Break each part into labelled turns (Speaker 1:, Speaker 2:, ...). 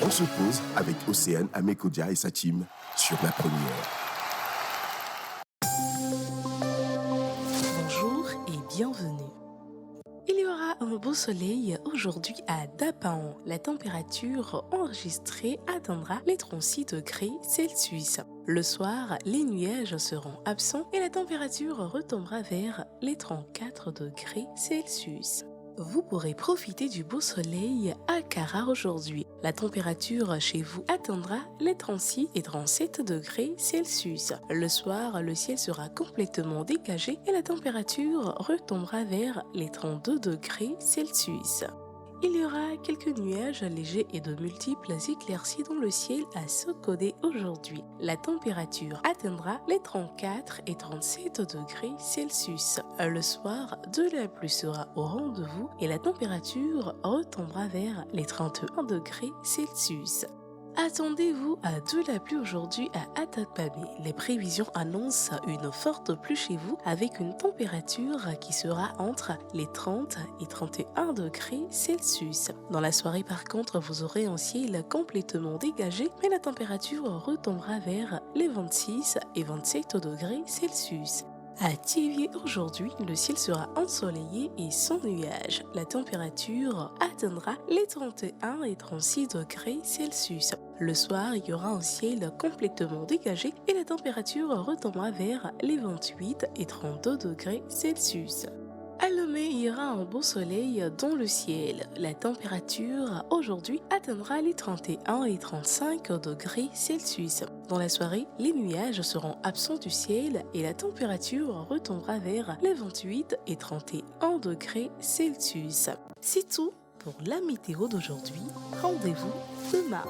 Speaker 1: On se pose avec Océane Amekodia et sa team sur la première.
Speaker 2: Bonjour et bienvenue. Il y aura un beau soleil aujourd'hui à Dapaon. La température enregistrée atteindra les 36 degrés Celsius. Le soir, les nuages seront absents et la température retombera vers les 34 degrés Celsius. Vous pourrez profiter du beau soleil à Kara aujourd'hui. La température chez vous atteindra les 36 et 37 degrés Celsius. Le soir, le ciel sera complètement dégagé et la température retombera vers les 32 degrés Celsius. Il y aura quelques nuages légers et de multiples éclaircies dans le ciel à Sokodé aujourd'hui. La température atteindra les 34 et 37 degrés Celsius. Le soir, de la pluie sera au rendez-vous et la température retombera vers les 31 degrés Celsius. Attendez-vous à de la pluie aujourd'hui à Atakpamé. Les prévisions annoncent une forte pluie chez vous avec une température qui sera entre les 30 et 31 degrés Celsius. Dans la soirée par contre, vous aurez un ciel complètement dégagé, mais la température retombera vers les 26 et 27 degrés Celsius. À Thiévié aujourd'hui, le ciel sera ensoleillé et sans nuages. La température atteindra les 31 et 36 degrés Celsius. Le soir, il y aura un ciel complètement dégagé et la température retombera vers les 28 et 32 degrés Celsius. À Lomé, il y aura un beau soleil dans le ciel. La température aujourd'hui atteindra les 31 et 35 degrés Celsius. Dans la soirée, les nuages seront absents du ciel et la température retombera vers les 28 et 31 degrés Celsius. C'est tout pour la météo d'aujourd'hui. Rendez-vous demain.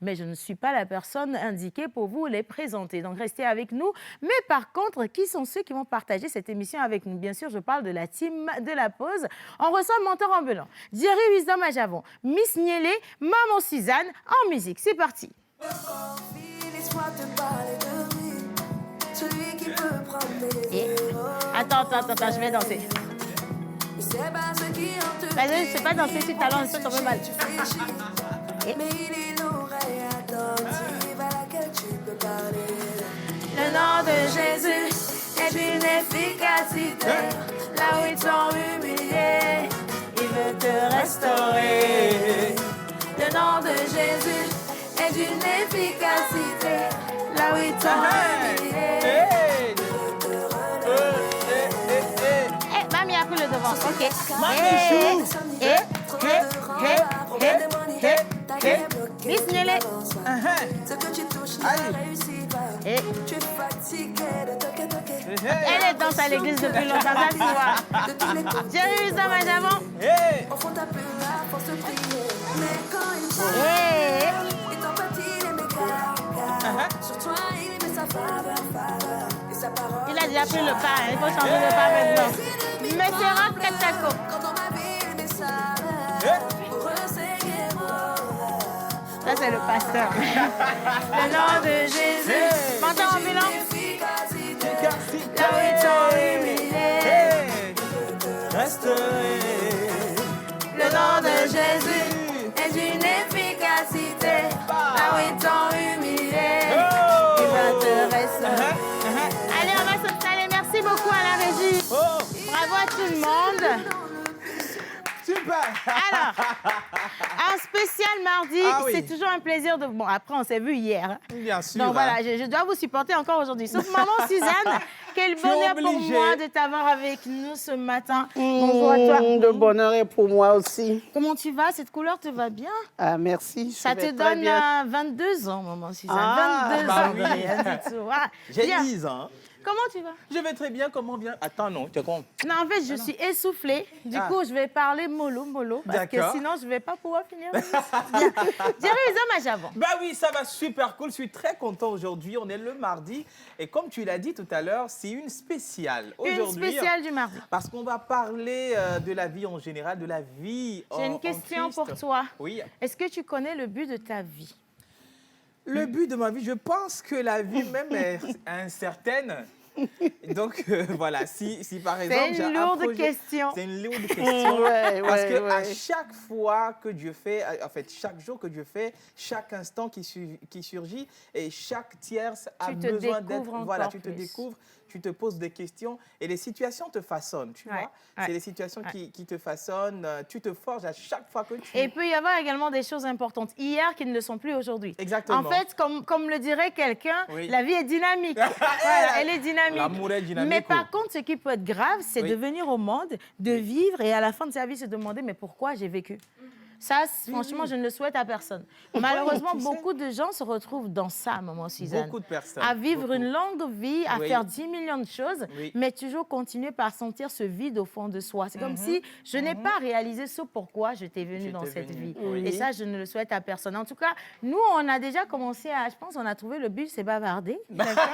Speaker 3: Mais je ne suis pas la personne indiquée pour vous les présenter. Donc, restez avec nous. Mais par contre, qui sont ceux qui vont partager cette émission avec nous? Bien sûr, je parle de la team de la pause. On reçoit Mentor Ambulant, Jerry Wisdom à Javon, Miss Niélé, Maman Suzanne en musique. C'est parti. Attends, je vais danser. Vas-y, je ne sais pas danser si talent, je peux tomber mal. Le nom de Jésus est d'une efficacité. Là où ils sont humiliés, il veut te restaurer. Le nom de Jésus est d'une efficacité. Là où ils sont humiliés, il veut te relever. Mamie a pris le devant. Ok. Miss Niélé. Ce que tu touches n'a réussi pas. Tu es fatigué de toquer. Elle est danse à l'église depuis longtemps, ça tu vois. Jerry Wisdom à Javon. Au fond t'as plus la force de prier. Mais quand il parle, il t'en pâtit les méga. Sur toi il met sa faveur. Et sa parole. Il a déjà pris le pas, il faut changer de pas maintenant. Messerap Katako. Ça, c'est le pasteur. Le nom de Jésus. Menteur ambulant. Là où ils sont humiliés. Le nom de Jésus est d'une efficacité. Là où ils sont humiliés. Il va te restaurer. Allez, on va s'installer. Merci beaucoup à la régie. Bravo à tout le monde.
Speaker 4: Super.
Speaker 3: Alors, un spécial mardi,
Speaker 4: Ah oui.
Speaker 3: c'est toujours un plaisir de... Bon, après, on s'est vu hier. Hein.
Speaker 4: Bien sûr.
Speaker 3: Donc voilà, je dois vous supporter encore aujourd'hui. Sauf maman Suzanne, quel
Speaker 4: Tu es
Speaker 3: bonheur pour
Speaker 4: obligée.
Speaker 3: moi de t'avoir avec nous ce matin. Bonjour à toi.
Speaker 5: Le bonheur est pour moi aussi.
Speaker 3: Comment tu vas? Cette couleur te va bien?
Speaker 5: Ah, merci.
Speaker 3: Ça te donne 22 ans, maman Suzanne.
Speaker 5: Ah,
Speaker 3: 22
Speaker 4: bah
Speaker 3: ans.
Speaker 4: oui.
Speaker 3: rien du tout. Voilà.
Speaker 4: J'ai
Speaker 3: Bien.
Speaker 4: 10 ans.
Speaker 3: Comment tu vas?
Speaker 4: Je vais très bien. Comment vient? Attends, non, tu es con.
Speaker 3: Non, en fait, je suis essoufflée. Du
Speaker 4: Ah.
Speaker 3: coup, je vais parler mollo. Parce que
Speaker 4: D'accord.
Speaker 3: sinon, je ne vais pas pouvoir finir. Bien. Dirais les hommes à avant.
Speaker 4: Bah oui, ça va super cool. Je suis très content aujourd'hui. On est le mardi. Et comme tu l'as dit tout à l'heure, c'est une spéciale
Speaker 3: Une
Speaker 4: aujourd'hui.
Speaker 3: spéciale du mardi.
Speaker 4: Parce qu'on va parler de la vie en général, de la vie en
Speaker 3: J'ai une
Speaker 4: en
Speaker 3: question
Speaker 4: Christ.
Speaker 3: pour toi.
Speaker 4: Oui.
Speaker 3: Est-ce que tu connais le but de ta vie?
Speaker 4: Le but de ma vie, je pense que la vie même est incertaine. Donc voilà, si par exemple...
Speaker 3: C'est
Speaker 4: j'ai
Speaker 3: une
Speaker 4: un
Speaker 3: lourde
Speaker 4: projet-
Speaker 3: question.
Speaker 4: C'est une lourde question.
Speaker 5: Ouais,
Speaker 4: Parce que à
Speaker 5: ouais.
Speaker 4: chaque fois que Dieu fait, en fait, chaque jour que Dieu fait, chaque instant qui surgit et chaque tierce a
Speaker 3: Tu te
Speaker 4: besoin d'être...
Speaker 3: découvres
Speaker 4: Voilà,
Speaker 3: encore
Speaker 4: tu te
Speaker 3: plus.
Speaker 4: découvres, tu te poses des questions et les situations te façonnent, tu
Speaker 3: Ouais,
Speaker 4: vois.
Speaker 3: ouais,
Speaker 4: C'est les situations qui te façonnent, tu te forges à chaque fois que tu...
Speaker 3: Et il peut y avoir également des choses importantes hier qui ne le sont plus aujourd'hui.
Speaker 4: Exactement.
Speaker 3: En fait, comme le dirait quelqu'un,
Speaker 4: Oui.
Speaker 3: la vie est dynamique. Voilà, elle est dynamique.
Speaker 4: L'amour est dynamique.
Speaker 3: Mais par contre, ce qui peut être grave, c'est
Speaker 4: Oui.
Speaker 3: de venir au monde, de vivre et à la fin de sa vie se demander mais pourquoi j'ai vécu? Ça, franchement, je ne le souhaite à personne. Malheureusement,
Speaker 4: tu sais.
Speaker 3: beaucoup de gens se retrouvent dans ça, maman Suzanne.
Speaker 4: Beaucoup de personnes.
Speaker 3: À vivre
Speaker 4: beaucoup.
Speaker 3: une longue vie, à
Speaker 4: Oui.
Speaker 3: faire 10 millions de choses,
Speaker 4: Oui.
Speaker 3: mais toujours continuer par sentir ce vide au fond de soi. C'est comme si je n'ai pas réalisé ce pourquoi j'étais venue
Speaker 4: J'étais
Speaker 3: dans cette
Speaker 4: venue,
Speaker 3: vie.
Speaker 4: oui.
Speaker 3: Et ça, je ne le souhaite à personne. En tout cas, nous, on a déjà commencé à, je pense, on a trouvé le but, c'est bavarder. D'accord.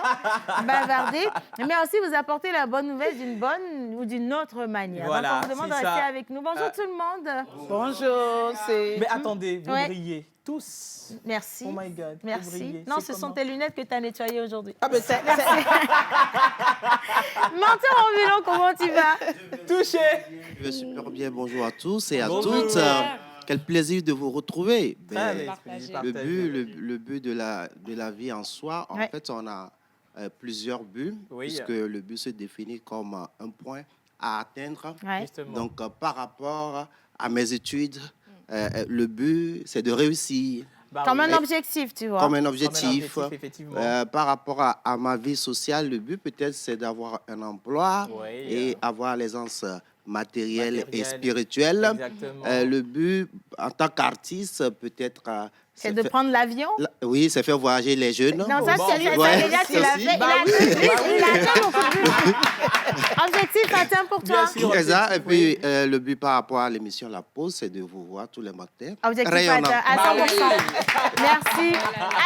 Speaker 3: Bavarder, mais aussi vous apporter la bonne nouvelle d'une bonne ou d'une autre manière.
Speaker 4: Voilà,
Speaker 3: Donc, on vous demande de
Speaker 4: c'est
Speaker 3: rester
Speaker 4: ça.
Speaker 3: avec nous. Bonjour tout le monde.
Speaker 5: Bonjour, c'est...
Speaker 4: Mais attendez, vous
Speaker 3: Ouais.
Speaker 4: brillez tous.
Speaker 3: Merci.
Speaker 4: Oh my God, vous
Speaker 3: Merci.
Speaker 4: brillez.
Speaker 3: Non,
Speaker 4: C'est
Speaker 3: ce sont
Speaker 4: comment?
Speaker 3: tes lunettes que tu as nettoyées aujourd'hui.
Speaker 4: Ah ben c'est
Speaker 3: Menteur ambulant, comment tu vas?
Speaker 4: touché.
Speaker 6: Je vais super bien. Bonjour à tous et à
Speaker 4: Bonjour.
Speaker 6: toutes. Quel plaisir de vous retrouver.
Speaker 4: Ah,
Speaker 6: Ben,
Speaker 4: mais
Speaker 6: le but de la vie en soi, en
Speaker 3: Ouais.
Speaker 6: fait, on a plusieurs buts,
Speaker 4: Oui.
Speaker 6: puisque le but se définit comme un point à atteindre.
Speaker 3: Ouais.
Speaker 4: Justement.
Speaker 6: Donc, par rapport à mes études, le but, c'est de réussir
Speaker 4: Bah
Speaker 3: Comme
Speaker 4: oui.
Speaker 3: un objectif, tu vois.
Speaker 6: comme un
Speaker 4: Comme un
Speaker 6: objectif.
Speaker 4: effectivement.
Speaker 6: Par rapport à ma vie sociale, le but peut-être c'est d'avoir un emploi
Speaker 4: Oui,
Speaker 6: et avoir l'aisance matérielle et
Speaker 4: Matérielle.
Speaker 6: spirituelle.
Speaker 4: Exactement.
Speaker 6: Le but en tant qu'artiste peut-être
Speaker 3: C'est de prendre l'avion.
Speaker 6: oui, c'est faire voyager les jeunes.
Speaker 3: Non, ça,
Speaker 4: Bon,
Speaker 3: c'est ça,
Speaker 6: ouais,
Speaker 3: déjà, tu l'as
Speaker 6: aussi.
Speaker 3: fait.
Speaker 4: Bah
Speaker 3: Il
Speaker 4: oui,
Speaker 3: a atteint beaucoup de buts. Objectif atteint pour toi.
Speaker 4: Bien sûr.
Speaker 6: C'est ça. Et
Speaker 4: Oui.
Speaker 6: puis le but par rapport à l'émission La Pause, c'est de vous voir tous les matins.
Speaker 3: Objectif
Speaker 6: rayonnant.
Speaker 3: atteint à
Speaker 4: Bah
Speaker 3: 100%. Merci.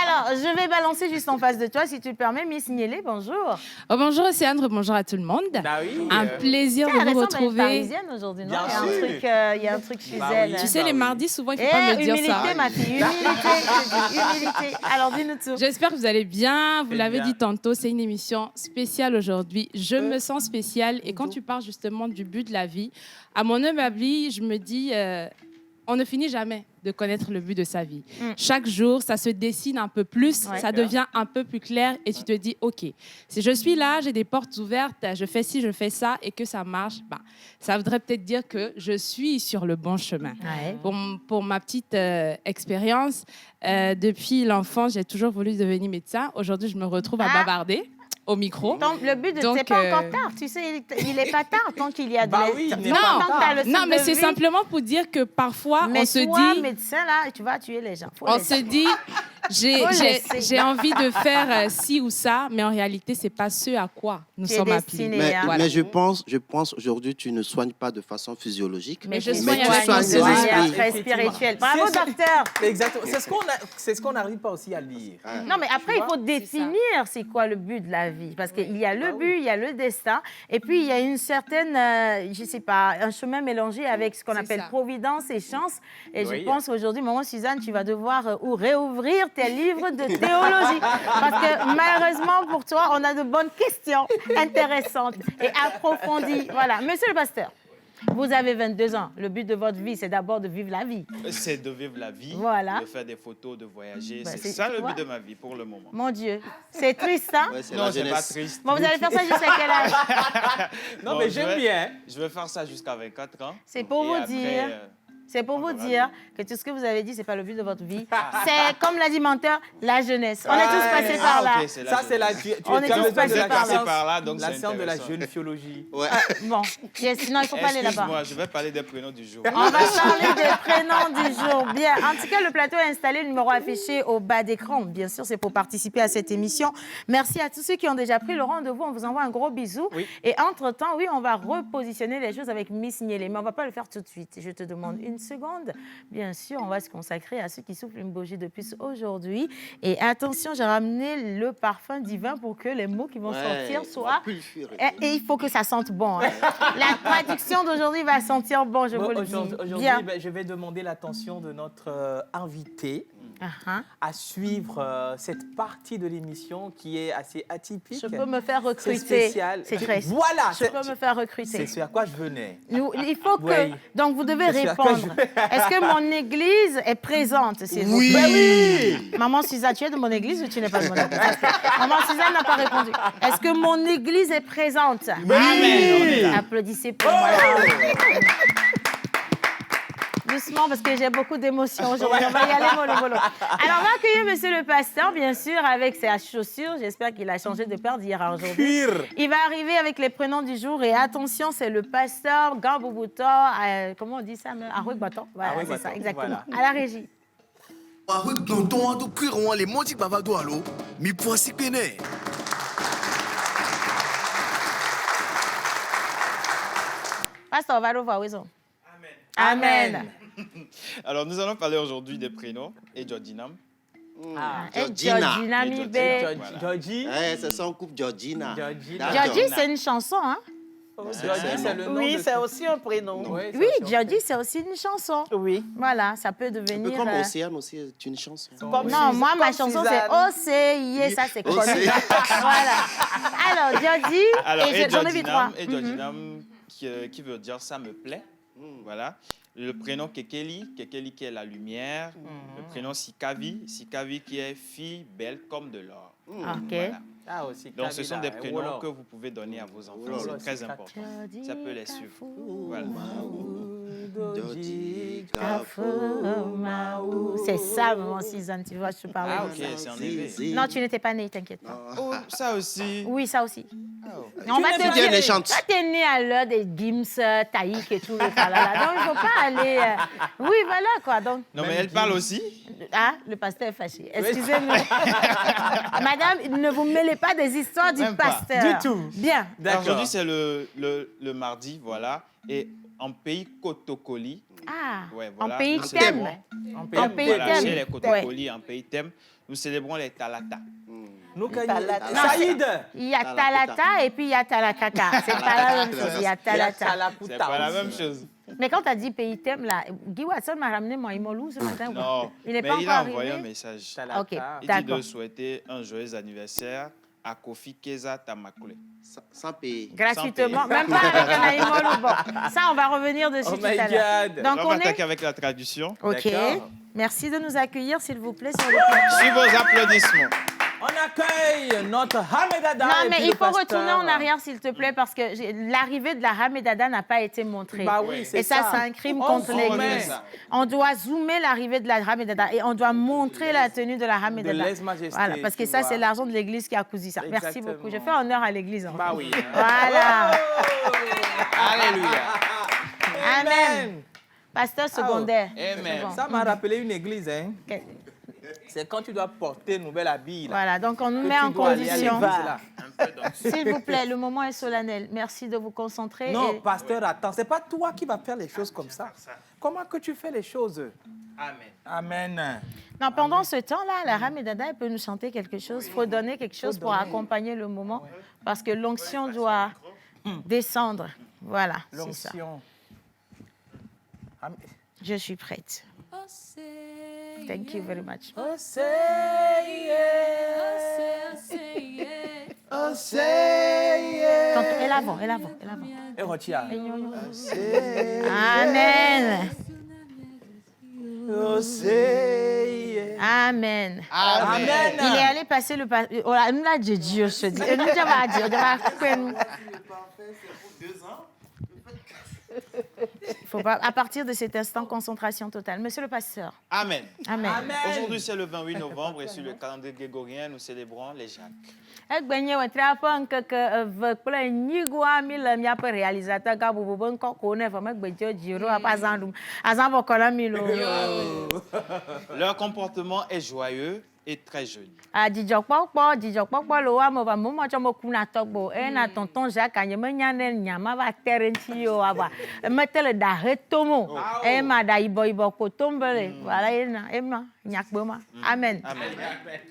Speaker 3: Alors, je vais balancer juste en face de toi, si tu le permets. Miss Nielé, bonjour.
Speaker 7: Oh, bonjour Océane, bonjour à tout le monde.
Speaker 4: Bah oui,
Speaker 7: Un plaisir de vous
Speaker 3: Elle est
Speaker 7: retrouver.
Speaker 3: parisienne aujourd'hui, non?
Speaker 4: Bien
Speaker 3: Il y a un
Speaker 4: sûr.
Speaker 3: truc, il y a un truc chez
Speaker 4: Bah
Speaker 3: elle.
Speaker 4: oui.
Speaker 7: Tu sais,
Speaker 4: Bah
Speaker 7: les
Speaker 4: oui.
Speaker 7: mardis, souvent, il ne
Speaker 3: Eh,
Speaker 7: faut pas me dire
Speaker 3: humilité,
Speaker 7: ça.
Speaker 3: ma fille, humilité, je dis, humilité. Alors, dis-nous tout.
Speaker 7: J'espère que vous allez bien. Vous
Speaker 4: Très
Speaker 7: l'avez
Speaker 4: bien.
Speaker 7: dit tantôt, c'est une émission spéciale aujourd'hui. Je me sens spéciale. Et quand tu parles justement du but de la vie, à mon humble avis, je me dis, on ne finit jamais de connaître le but de sa vie. Chaque jour, ça se dessine un peu plus,
Speaker 3: Ouais.
Speaker 7: ça devient un peu plus clair et tu te dis, OK, si je suis là, j'ai des portes ouvertes, je fais ci, je fais ça et que ça marche, bah, ça voudrait peut-être dire que je suis sur le bon chemin.
Speaker 3: Ouais.
Speaker 7: Pour ma petite expérience, depuis l'enfance, j'ai toujours voulu devenir médecin. Aujourd'hui, je me retrouve à
Speaker 3: Ah.
Speaker 7: bavarder au micro.
Speaker 3: Donc, le but de...
Speaker 7: Donc,
Speaker 3: c'est pas encore tard. Tu sais, il n'est pas tard tant qu'il y a de
Speaker 4: Bah
Speaker 3: la-
Speaker 4: oui, il n'est
Speaker 3: Non,
Speaker 4: pas
Speaker 3: tant que t'as le
Speaker 7: Non,
Speaker 3: cycle
Speaker 7: mais
Speaker 3: de
Speaker 7: c'est
Speaker 3: vie.
Speaker 7: simplement pour dire que parfois,
Speaker 3: Mais
Speaker 7: on se
Speaker 3: toi,
Speaker 7: dit...
Speaker 3: médecin, là, tu vas tuer les gens. Faut
Speaker 7: On
Speaker 3: les
Speaker 7: se
Speaker 3: dire.
Speaker 7: dit, j'ai envie de faire ci ou ça, mais en réalité, c'est pas ce à quoi nous
Speaker 3: Tu es
Speaker 7: sommes
Speaker 3: destiné,
Speaker 7: appelés.
Speaker 6: Mais,
Speaker 3: hein.
Speaker 7: Voilà.
Speaker 6: mais je pense aujourd'hui, tu ne soignes pas de façon physiologique.
Speaker 3: Mais
Speaker 7: je
Speaker 3: tu
Speaker 7: soigne
Speaker 3: soignes
Speaker 7: avec
Speaker 3: de
Speaker 6: des
Speaker 3: manière
Speaker 6: esprits.
Speaker 3: très
Speaker 4: Effectivement.
Speaker 3: spirituelle. Bravo,
Speaker 4: C'est-
Speaker 3: docteur.
Speaker 4: Exactement. C'est ce qu'on n'arrive pas aussi à lire.
Speaker 3: Non, mais après, il faut
Speaker 7: ça.
Speaker 3: définir c'est quoi le but de la vie. Parce qu'il y a le but, il y a le destin, et puis il y a une certaine, je sais pas, un chemin mélangé avec ce qu'on
Speaker 7: C'est
Speaker 3: appelle
Speaker 7: ça.
Speaker 3: providence et chance. Et
Speaker 4: Oui.
Speaker 3: je pense qu'aujourd'hui, maman Suzanne, tu vas devoir réouvrir tes livres de théologie. Parce que malheureusement pour toi, on a de bonnes questions intéressantes et approfondies. Voilà. Monsieur le pasteur, vous avez 22 ans. Le but de votre vie, c'est d'abord de vivre la vie.
Speaker 8: C'est de vivre la vie,
Speaker 3: Voilà.
Speaker 8: de faire des photos, de voyager.
Speaker 3: Bah,
Speaker 8: c'est
Speaker 3: c'est-
Speaker 8: ça
Speaker 3: tu
Speaker 8: le
Speaker 3: vois?
Speaker 8: but de ma vie pour le moment.
Speaker 3: Mon Dieu, c'est triste, hein?
Speaker 6: Ouais, c'est
Speaker 8: Non,
Speaker 6: la
Speaker 8: c'est pas
Speaker 6: jeunesse.
Speaker 8: triste.
Speaker 3: Bon, vous allez faire ça jusqu'à quel âge?
Speaker 4: Non,
Speaker 8: Bon,
Speaker 4: mais
Speaker 8: je
Speaker 4: j'aime
Speaker 8: vais-
Speaker 4: bien.
Speaker 8: Je vais faire ça jusqu'à 24 ans.
Speaker 3: C'est pour
Speaker 8: Et
Speaker 3: vous
Speaker 8: après,
Speaker 3: dire. C'est pour
Speaker 8: on
Speaker 3: vous
Speaker 8: verra
Speaker 3: dire
Speaker 8: bien.
Speaker 3: que tout ce que vous avez dit, c'est pas le but de votre vie. C'est, comme l'a dit menteur, la jeunesse. On est tous passés par là.
Speaker 8: ok, c'est la
Speaker 4: Ça, c'est la.
Speaker 8: jeunesse.
Speaker 3: On est
Speaker 4: as
Speaker 3: tous
Speaker 4: besoin de
Speaker 3: passés
Speaker 4: la
Speaker 3: par là.
Speaker 4: science-
Speaker 8: Par là, donc
Speaker 4: la
Speaker 8: c'est
Speaker 4: science de la
Speaker 8: intéressant.
Speaker 4: jeune phiologie.
Speaker 6: Ouais.
Speaker 3: Bon, sinon, il faut pas aller là-bas.
Speaker 8: Excuse-moi, je vais parler des prénoms du jour.
Speaker 3: On va parler des prénoms du jour. Bien. En tout cas, le plateau est installé, le numéro affiché au bas d'écran. Bien sûr, c'est pour participer à cette émission. Merci à tous ceux qui ont déjà pris le rendez-vous. On vous envoie un gros bisou.
Speaker 4: Oui.
Speaker 3: Et entre-temps, oui, on va repositionner les choses avec Miss Nielé. Mais on ne va pas le faire tout de suite. Je te demande une seconde. Bien sûr, on va se consacrer à ceux qui soufflent une bougie de plus aujourd'hui. Et attention, j'ai ramené le parfum divin pour que les mots qui vont sortir soient... Et il faut que ça sente bon. Hein. La traduction d'aujourd'hui va sentir bon, je vous le dis.
Speaker 4: Aujourd'hui,
Speaker 3: Bien.
Speaker 4: ben, je vais demander l'attention de notre invité
Speaker 3: Uh-huh.
Speaker 4: à suivre cette partie de l'émission qui est assez atypique.
Speaker 3: Je peux me faire
Speaker 4: C'est
Speaker 3: recruter.
Speaker 4: spécial.
Speaker 3: C'est très...
Speaker 4: Voilà,
Speaker 3: Je peux me faire recruter.
Speaker 4: c'est ce à quoi je venais.
Speaker 3: Il faut que...
Speaker 4: Oui.
Speaker 3: Donc, vous devez
Speaker 4: C'est sûr que
Speaker 3: répondre. Est-ce que mon église est présente, s'il vous plaît?
Speaker 4: Ben oui.
Speaker 3: Maman Suzanne, tu es de mon église ou tu n'es pas de mon église? Maman Suzanne n'a pas répondu. Est-ce que mon église est présente?
Speaker 8: Amen.
Speaker 3: Applaudissez pour moi. Doucement, parce que j'ai beaucoup d'émotions aujourd'hui. On va y aller mollo, mollo. Alors, on va accueillir monsieur le pasteur, bien sûr, avec ses chaussures. J'espère qu'il a changé de paire d'hier à aujourd'hui.
Speaker 4: Cuir.
Speaker 3: Il va arriver avec les prénoms du jour. Et attention, c'est le pasteur Gamboubuto. Comment on dit ça? Arwek Baton. Voilà,
Speaker 4: Arwek
Speaker 3: c'est ça,
Speaker 4: Baton,
Speaker 3: exactement.
Speaker 4: voilà.
Speaker 3: À la régie.
Speaker 9: Avec tonton to cuiron les monti bavado alo mi poisi pene.
Speaker 3: Pasteur, on va le voir, oui, ça. Amen.
Speaker 8: Alors, nous allons parler aujourd'hui des prénoms et Jordinam.
Speaker 3: Et
Speaker 6: Georgina.
Speaker 3: Georgina
Speaker 8: Et
Speaker 3: Mibe.
Speaker 8: Georgina.
Speaker 4: Georgie.
Speaker 6: Ouais, c'est son couple Georgina.
Speaker 4: Georgina.
Speaker 6: D'accord.
Speaker 3: Georgie, c'est une chanson, hein?
Speaker 4: Georgie, c'est le nom
Speaker 5: Oui,
Speaker 4: de...
Speaker 5: c'est aussi un prénom.
Speaker 4: Ouais,
Speaker 3: Oui,
Speaker 4: c'est-
Speaker 3: Georgie, c'est aussi une chanson.
Speaker 5: Oui.
Speaker 3: Voilà, ça peut
Speaker 6: Un peu
Speaker 3: devenir...
Speaker 6: comme Océane aussi, c'est une chanson.
Speaker 5: Comme
Speaker 3: Non, moi, ma
Speaker 5: comme
Speaker 3: chanson, c'est
Speaker 5: Suzanne.
Speaker 3: O-C-I-E, ça, c'est connu.
Speaker 6: O-C.
Speaker 3: Voilà. Alors, Georgie,
Speaker 8: Alors,
Speaker 3: et j'en ai vu trois.
Speaker 8: Jordinam, et Jordinam qui veut dire ça me plaît. Voilà. Le prénom Kekeli, Kekeli qui est la lumière. Le prénom Sikavi, Sikavi qui est fille belle comme de l'or.
Speaker 3: OK.
Speaker 8: Voilà.
Speaker 4: Ah, aussi.
Speaker 8: Donc, ce sont des prénoms
Speaker 4: Voilà.
Speaker 8: que vous pouvez donner à vos enfants.
Speaker 6: Voilà.
Speaker 8: C'est très important.
Speaker 3: Georgie,
Speaker 8: Ça peut les suivre.
Speaker 3: Kafou,
Speaker 8: Voilà.
Speaker 6: Georgie,
Speaker 3: Kafou, Maou. C'est ça, maman Suzanne, tu vois, je te parlais
Speaker 8: Ah,
Speaker 3: de
Speaker 8: ok,
Speaker 3: ça.
Speaker 8: c'est en éveil.
Speaker 3: Non, tu n'étais pas née, t'inquiète pas.
Speaker 8: Oh, ça aussi.
Speaker 3: Oui, ça aussi.
Speaker 8: Oh.
Speaker 3: On va
Speaker 4: n'es
Speaker 3: te
Speaker 4: pas
Speaker 3: dire,
Speaker 6: née chante.
Speaker 3: toi, t'es né à l'heure des Gims, Taïk et tout le tralala. Donc, il ne faut pas aller... Oui, voilà, quoi. Donc,
Speaker 8: Non, mais elle parle aussi.
Speaker 3: ah, le pasteur est fâché. Excusez-nous. Madame, ne vous mêlez pas des histoires du
Speaker 8: Même pas.
Speaker 3: pasteur.
Speaker 4: Du tout.
Speaker 3: Bien.
Speaker 8: Alors,
Speaker 4: D'accord.
Speaker 8: aujourd'hui, c'est le mardi, voilà. Et en pays Kotokoli,
Speaker 3: Ah,
Speaker 8: ouais,
Speaker 3: en
Speaker 8: voilà,
Speaker 3: pays
Speaker 8: nous
Speaker 3: thème.
Speaker 8: célébrons-
Speaker 3: En pays
Speaker 8: Voilà,
Speaker 3: thème.
Speaker 8: chez les Kotokoli, en pays thème, nous célébrons les Talata.
Speaker 4: Nous,
Speaker 5: Talata.
Speaker 4: Saïd.
Speaker 3: Il y a Talata et puis il y a Talakaka. C'est pas la même chose. Il y a Talata.
Speaker 8: C'est pas la même chose.
Speaker 3: Mais quand tu as dit pays thème, là, Guy Watson m'a ramené mon Imolou ce matin. ou pas?
Speaker 8: Non,
Speaker 3: Il n'est
Speaker 8: mais
Speaker 3: pas
Speaker 8: il
Speaker 3: encore
Speaker 8: a envoyé un
Speaker 3: arrivé.
Speaker 8: message.
Speaker 3: Ok,
Speaker 8: Il dit
Speaker 3: d'accord.
Speaker 8: de souhaiter un joyeux anniversaire à Kofi Keza Tamakule.
Speaker 6: Sans payer.
Speaker 3: Gratuitement,
Speaker 8: Sans payer.
Speaker 3: même pas avec un Imolou. Bon, ça, on va revenir dessus
Speaker 4: Oh
Speaker 3: tout à
Speaker 4: my
Speaker 3: l'heure.
Speaker 4: God.
Speaker 3: Donc,
Speaker 8: On
Speaker 3: on
Speaker 8: va
Speaker 3: est...
Speaker 8: attaquer avec la traduction.
Speaker 3: OK.
Speaker 4: D'accord.
Speaker 3: Merci de nous accueillir, s'il vous plaît, sur le plateau.
Speaker 8: Sur vos applaudissements.
Speaker 4: On accueille notre Hamedada.
Speaker 3: Non,
Speaker 4: et
Speaker 3: mais
Speaker 4: puis
Speaker 3: il
Speaker 4: le
Speaker 3: faut
Speaker 4: pasteur.
Speaker 3: retourner en arrière, s'il te plaît, parce que l'arrivée de la Hamedada n'a pas été montrée.
Speaker 4: Bah oui, c'est
Speaker 3: Et ça,
Speaker 4: ça.
Speaker 3: c'est un crime
Speaker 4: On
Speaker 3: contre
Speaker 4: remet
Speaker 3: l'Église.
Speaker 8: ça.
Speaker 3: On doit zoomer l'arrivée de la Hamedada et on doit montrer la tenue de la Hamedada.
Speaker 4: De lèse-majesté,
Speaker 3: Voilà, parce que
Speaker 4: tu
Speaker 3: ça,
Speaker 4: vois.
Speaker 3: c'est l'argent de l'Église qui a cousu ça. Merci
Speaker 4: Exactement.
Speaker 3: beaucoup. Je fais honneur à l'Église. En
Speaker 4: Bah
Speaker 3: fait.
Speaker 4: oui.
Speaker 3: Voilà.
Speaker 8: Alléluia.
Speaker 3: Amen. Pasteur secondaire.
Speaker 8: Amen.
Speaker 3: C'est bon.
Speaker 4: Ça m'a rappelé une église, hein.
Speaker 3: Ok.
Speaker 4: C'est quand tu dois porter une nouvelle habit. Là,
Speaker 3: Voilà, donc on nous
Speaker 4: que
Speaker 3: met
Speaker 4: tu
Speaker 3: en
Speaker 4: dois aller à
Speaker 3: condition.
Speaker 4: l'église, là.
Speaker 3: S'il vous plaît, le moment est solennel. Merci de vous concentrer.
Speaker 4: Non,
Speaker 3: et-
Speaker 4: pasteur, attends, c'est pas toi qui vas faire les choses comme ça. Comment que tu fais les choses?
Speaker 8: Amen.
Speaker 4: Amen.
Speaker 3: Non, pendant ce temps-là, la Ram et Dada, elle peut nous chanter quelque chose. Il faut donner quelque chose pour accompagner le moment. Parce que l'onction doit descendre. Voilà, c'est ça.
Speaker 4: L'onction. Amen.
Speaker 3: Je suis prête. Thank you very much.
Speaker 4: Oh, say yeah. Oh, say yeah.
Speaker 3: Chante- Elle avant, elle avant, elle avant.
Speaker 4: Et retire.
Speaker 3: Amen.
Speaker 4: Oh, say yeah.
Speaker 3: Amen.
Speaker 4: Amen.
Speaker 3: Il est allé passer le... Oh là, nous l'a dit, je te dis. Nous va dire, on va couper nous. Il faut pas, à partir de cet instant, concentration totale. Monsieur le pasteur.
Speaker 8: Amen.
Speaker 3: Amen.
Speaker 8: Aujourd'hui, c'est le 28 novembre et sur le calendrier grégorien, nous célébrons les Jacques.
Speaker 3: Egbenye wetre aƒe ŋkeke eve kple nyigoa mi le miaƒe réalisateur gã bubu be ŋkɔ ko ne ve megbedzo dzi ɖo aƒe azã ɖum azã bɔ kɔ na mi lo.
Speaker 8: Leur comportement est joyeux et très joli.
Speaker 3: Dzidzɔkpɔkpɔ le wo ame eve mo tsɔ me kuna tɔgbo ena tonton Jacques anye menya ne nyama va te ɖe ŋuti o ava mete le ɖahe tom o ema ɖa yibɔ ko tom be le voilà ema nyakpe ma. Amen.
Speaker 8: Amen.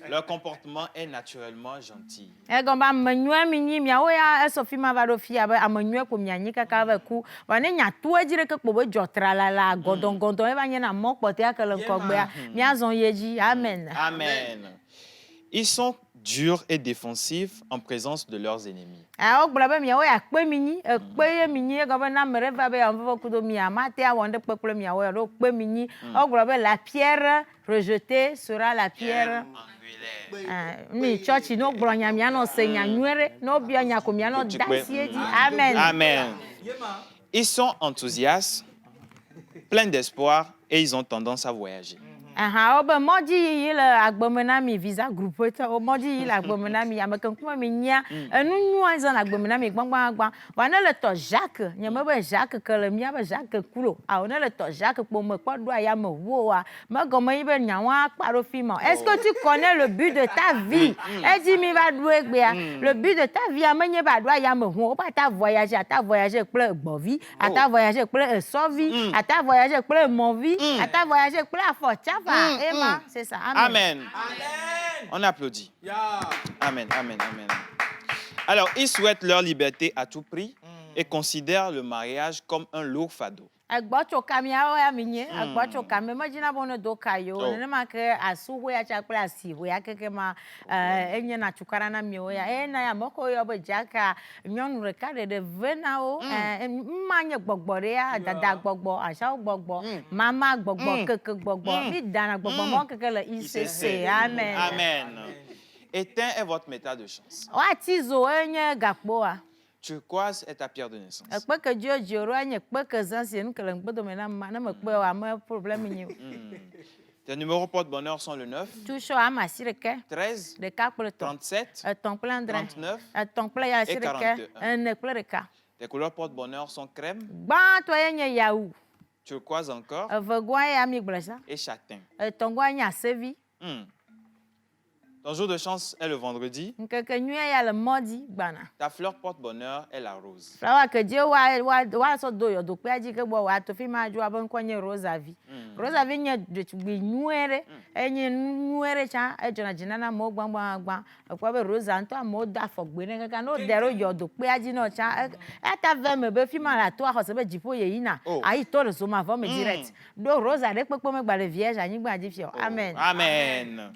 Speaker 8: Leur comportement est naturellement gentil.
Speaker 3: Egɔme be ame nyuie mi nyi miawo ya esɔfi ma va ɖo fia be ame nyuie ko mianyi kaka va ku vɔ ne nyatu edzi ɖeke kpo be dzɔ tralala gɔdɔgɔdɔ eva nye na mɔ kpɔtɔe ke le ŋkɔgbea miazɔ ye dzi. Amen.
Speaker 8: Amen. Ils sont durs et défensifs en présence de leurs ennemis.
Speaker 3: Wogblɔ be miawo ya kpe mi nyi ekpe ye mi nyi egɔme be na ame ɖe va be yeawɔ kudo mia mate awɔ ŋɖe kple miawo ya ɖo kpe mi nyi. Wogblɔ be la pierre rejetée sera la pierre. Mi tsɔtsi no gblɔ nya mianɔ se nya nyuie ɖe no bia nya ko mianɔ da si edzi. Amen.
Speaker 8: Amen. Ils sont enthousiastes, pleins d'espoir et ils ont tendance à voyager.
Speaker 3: Wo be mɔdzi yiyi le agbeme na mi visa group tɔ wo mɔdzi yiyi le agbeme na mi ame ke ŋkume mi nyia enu nyua zã le agbeme na mi gbãgbãgbã wa ne le tɔ Jacques nye me be Jacques ke le mia be Jacques kulo awo ne le tɔ Jacques kpo me kpɔ ɖo aya me woa me gɔme yi be nyawa kpa ɖo fi ma. Est-ce que tu connais le but de ta vie? Edzi mi va ɖo egbea le but de ta vie amenye ba ɖo aya me hu wo ba ta voyager kple gbɔvi ata voyager kple esɔvi ata voyager kple mɔvi ata voyager kple afɔtsafa. Emma, c'est ça. Amen.
Speaker 8: Amen. On applaudit. Amen, amen, amen. Alors, ils souhaitent leur liberté à tout prix et considèrent le mariage comme un lourd fardeau.
Speaker 3: Agbɔtso kamiawo ya mi nye agbɔtso kame medzina be ne do kayo nenema ke asuhoe ya tsa kple asihoe ya keke ma enye na tukara na miwo ya ena ya mɔkɔ yɔ be Jacques nyɔnu ɖeka ɖeɖe ve na wo ma nye gbɔgbɔ ɖe ya dada gbɔgbɔ asawo gbɔgbɔ mama gbɔgbɔ keke gbɔgbɔ mi dana gbɔgbɔ mɔ keke le ICC. Amen.
Speaker 8: Amen. Éteint est votre métal de chance.
Speaker 3: Woati zo enye gakpoa.
Speaker 8: Turquoise est ta pierre de naissance.
Speaker 3: Ekpe ke dziodzio enye kpe ke zã si nu ke le ŋgbedome na ma ne me kpe o ame problème nyi o.
Speaker 8: Tes numéros porte-bonheur sont le 9,
Speaker 3: Toujours ama si ɖeke
Speaker 8: 13,
Speaker 3: ɖeka kple etɔ̃
Speaker 8: 37
Speaker 3: etɔ̃ kple andre
Speaker 8: 39
Speaker 3: etɔ̃ kple ya si
Speaker 8: et
Speaker 3: ɖeke
Speaker 8: 41.
Speaker 3: ene kple ɖeka.
Speaker 8: Tes couleurs porte-bonheur sont crème,
Speaker 3: Gbãtɔ ye nye yawu
Speaker 8: turquoise encore
Speaker 3: evegoa ya mi gblɔ sa
Speaker 8: et châtain.
Speaker 3: etɔ̃goa nye asevi.
Speaker 8: Ton jour de chance est le vendredi.
Speaker 3: Ŋkeke nyuie ya le mɔdzi gbana.
Speaker 8: Ta fleur porte-bonheur est la rose.
Speaker 3: Flawa ke dzi woasɔ do yɔdokpea dzi ke gbɔ wòato fi ma dzo abe ŋkɔ nye rosavi. Rosavi nye ɖetugbi nyuie ɖe enye nu nyuie ɖe tsã edzɔna dzi nana amewo gbãgbãgbã ekpɔ be rosa ŋutɔ amewo do afɔgbe ne kaka ne wode ɖo yɔdokpea dzi na tsã eta ve me be fi ma le ato axɔse be dziƒo ye yina ayi to le zomavɔ me direct do rosa ɖe kpekpe megba le vierge anyigba dzi fia. Amen.
Speaker 8: Amen.